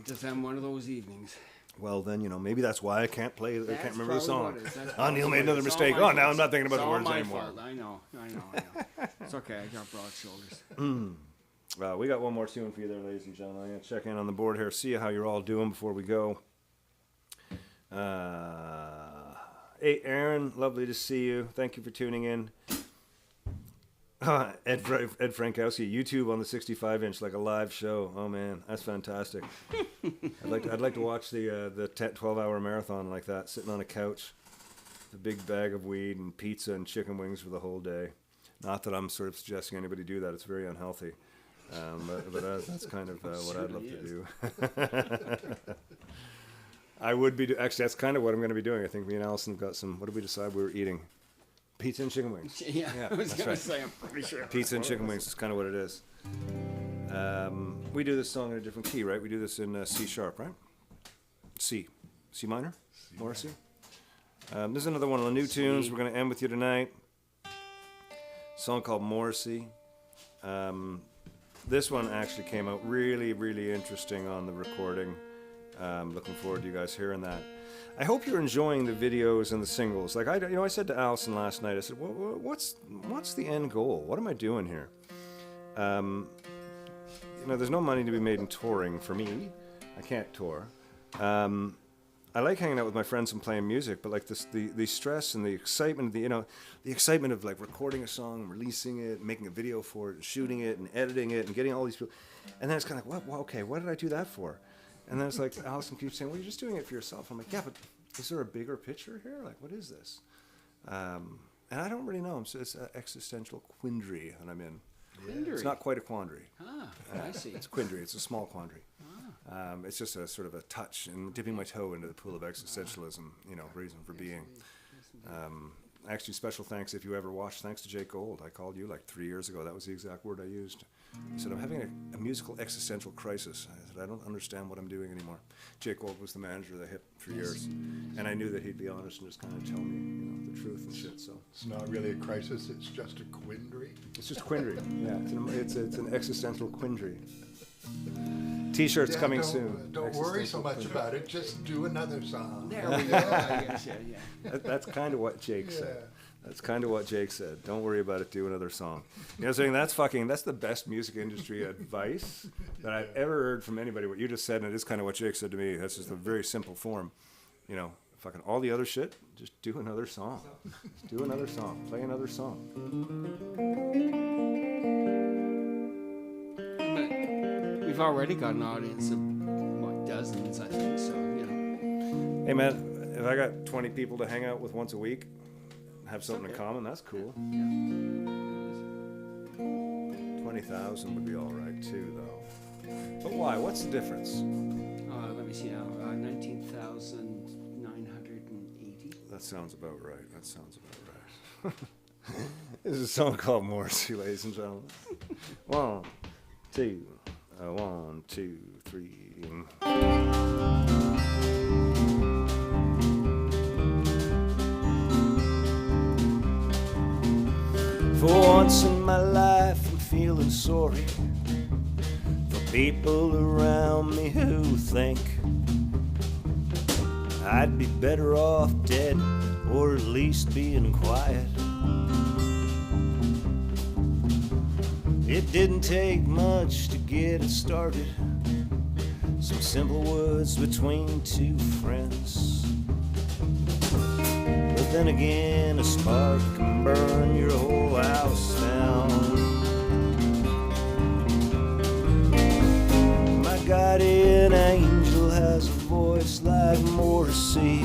just having one of those evenings. Well, then, maybe that's why I can't play. I can't remember the song. That's Oh, Neil made another It's all mistake. my Oh, now fault. I'm not thinking about It's the all words my anymore. fault. I know. It's okay. I got broad shoulders. We got one more tune for you there, ladies and gentlemen. I'm going to check in on the board here, see how you're all doing before we go. Hey, Aaron, lovely to see you. Thank you for tuning in. Ed Frankowski, YouTube on the 65-inch, like a live show. Oh man, that's fantastic. I'd like to watch the 12-hour marathon like that, sitting on a couch, a big bag of weed and pizza and chicken wings for the whole day. Not that I'm sort of suggesting anybody do that; it's very unhealthy. But that's kind of what I'd love to do. I would be actually. That's kind of what I'm going to be doing. I think me and Allison have got some. What did we decide we were eating? Pizza and chicken wings. Yeah, I was that's going right. to say, I'm pretty sure. Pizza and chicken wings is kind of what it is. We do this song in a different key, right? We do this in C sharp, right? C minor, Morrissey. This is another one of the new tunes. We're going to end with you tonight. Song called Morrissey. This one actually came out really, really interesting on the recording. Looking forward to you guys hearing that. I hope you're enjoying the videos and the singles. Like I said to Allison last night, I said, "What's the end goal? What am I doing here?" There's no money to be made in touring for me. I can't tour. I like hanging out with my friends and playing music, but like the stress and the excitement, the excitement of like recording a song, and releasing it, making a video for it, and shooting it, and editing it, and getting all these people, and then it's kind of like, what did I do that for? And then it's like Allison keeps saying, well, you're just doing it for yourself. I'm like, yeah, but is there a bigger picture here? Like, what is this? And I don't really know. It's an existential quandary that I'm in. Quandary. It's not quite a quandary. Ah, I see. It's a quandary. It's a small quandary. It's just a sort of a touch and dipping my toe into the pool of existentialism, reason for being. Actually, special thanks if you ever watched. Thanks to Jake Gold. I called you like 3 years ago. That was the exact word I used. He said, I'm having a musical existential crisis. I said, I don't understand what I'm doing anymore. Jake Gold was the manager of the Hit for years. And I knew that he'd be honest and just kind of tell me, the truth and shit. So It's not really a crisis, it's just a quandary. it's just quandary. Yeah, it's an existential quandary. T-shirts Yeah, coming don't- soon. Don't worry so Existential much quandary. about it, just do another song. There we go. I guess, yeah. That's kind of what Jake said. Yeah. That's kind of what Jake said. Don't worry about it. Do another song. You know what I'm saying? That's the best music industry advice that I've ever heard from anybody. What you just said, and it is kind of what Jake said to me. That's just a very simple form. Fucking all the other shit, just do another song. Just do another song. Play another song. But we've already got an audience of, dozens, I think, so, Hey, man, if I got 20 people to hang out with once a week, have something in common, that's cool. 20,000 would be all right, too, though. But why? What's the difference? Let me see now, 19,980. That sounds about right. This is a song called Morrissey, ladies and gentlemen. 1, 2, 1, 2, 3. For once in my life, I'm feeling sorry for people around me who think I'd be better off dead, or at least being quiet. It didn't take much to get it started. Some simple words between two friends. But then again, a spark can burn your whole house down. My guardian angel has a voice like Morrissey.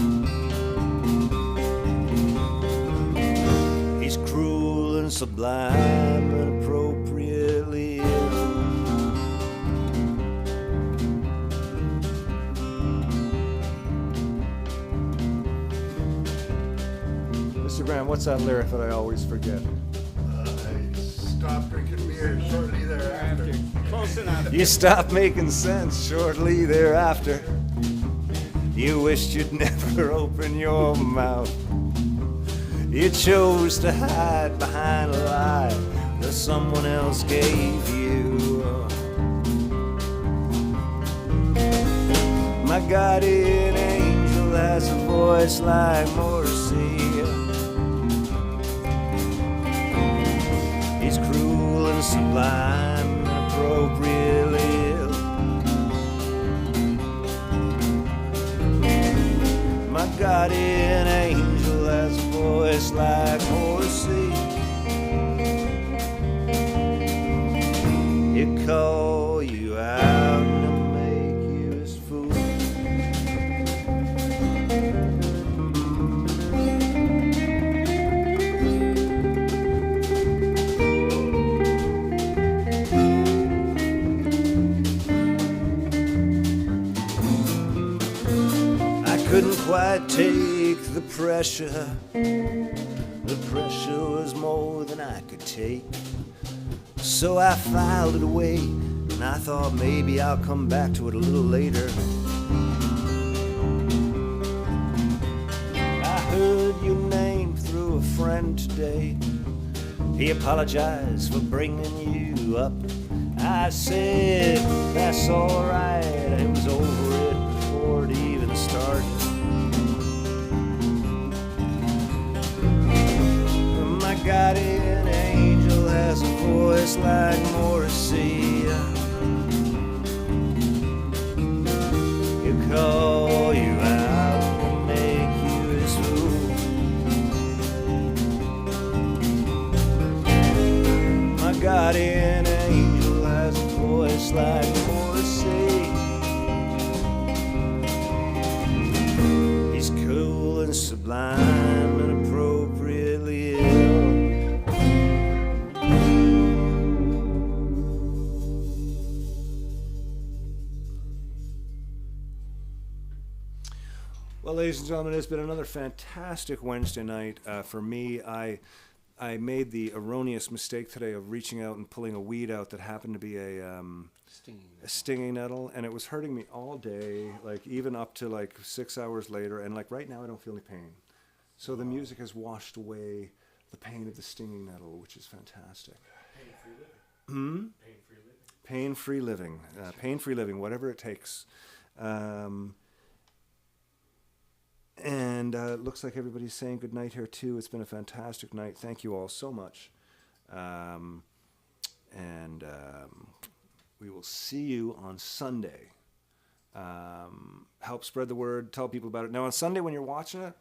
He's cruel and sublime and appropriately ill. Mr. Graham, what's that lyric that I always forget? I stopped drinking beer shortly thereafter. Close enough. You stopped making sense shortly thereafter. You wished you'd never open your mouth. You chose to hide behind a lie that someone else gave you. My guardian angel has a voice like Morrissey. He's cruel and sublime and appropriately ill. My guardian angel has a voice like Morrissey. He'll call you out and make you his fool. Couldn't quite take the pressure. The pressure was more than I could take. So I filed it away, and I thought maybe I'll come back to it a little later. I heard your name through a friend today. He apologized for bringing you up. I said, that's alright, it was over it before it even started. My guardian angel has a voice like Morrissey. He'll call you out and make you his fool. My guardian angel has a voice like Morrissey. He's cool and sublime and appropriately ill. Well, ladies and gentlemen, it's been another fantastic Wednesday night. For me, I made the erroneous mistake today of reaching out and pulling a weed out that happened to be a stinging nettle, and it was hurting me all day, like even up to like 6 hours later, and like right now I don't feel any pain. So the music has washed away the pain of the stinging nettle, which is fantastic. Pain-free living. Pain-free living, whatever it takes. And it looks like everybody's saying good night here too. It's been a fantastic night. Thank you all so much. We will see you on Sunday. Help spread the word. Tell people about it. Now on Sunday when you're watching it,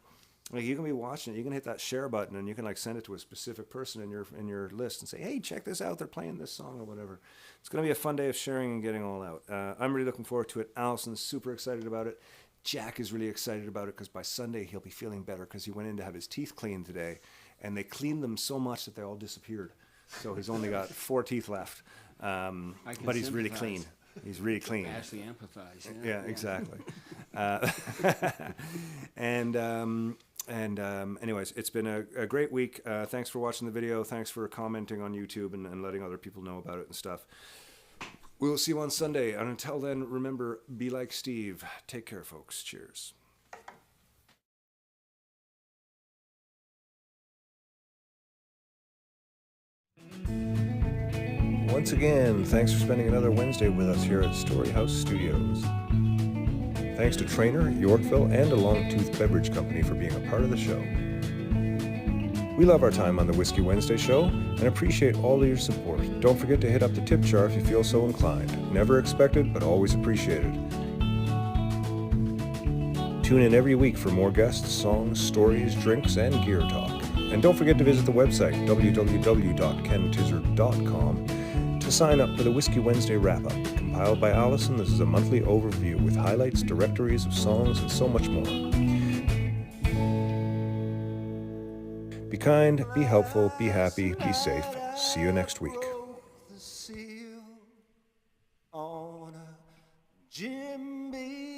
like you can be watching it, you can hit that share button and you can like send it to a specific person in your list and say, hey, check this out. They're playing this song or whatever. It's going to be a fun day of sharing and getting all out. I'm really looking forward to it. Allison's super excited about it. Jack is really excited about it because by Sunday he'll be feeling better because he went in to have his teeth cleaned today, and they cleaned them so much that they all disappeared. So he's only got 4 teeth left, but he's really clean. He's really clean. Actually empathize. Yeah, exactly. Anyways, it's been a great week. Thanks for watching the video. Thanks for commenting on YouTube and letting other people know about it and stuff. We'll see you on Sunday. And until then, remember, be like Steve. Take care, folks. Cheers. Once again, thanks for spending another Wednesday with us here at Storyhouse Studios. Thanks to Trainer, Yorkville, and a Longtooth Beverage Company for being a part of the show. We love our time on the Whiskey Wednesday show and appreciate all of your support. Don't forget to hit up the tip jar if you feel so inclined. Never expected, but always appreciated. Tune in every week for more guests, songs, stories, drinks, and gear talk. And don't forget to visit the website, www.kentizzard.com, to sign up for the Whiskey Wednesday wrap-up. Compiled by Allison, this is a monthly overview with highlights, directories of songs, and so much more. Be kind, be helpful, be happy, be safe. See you next week. On a Jim Beam.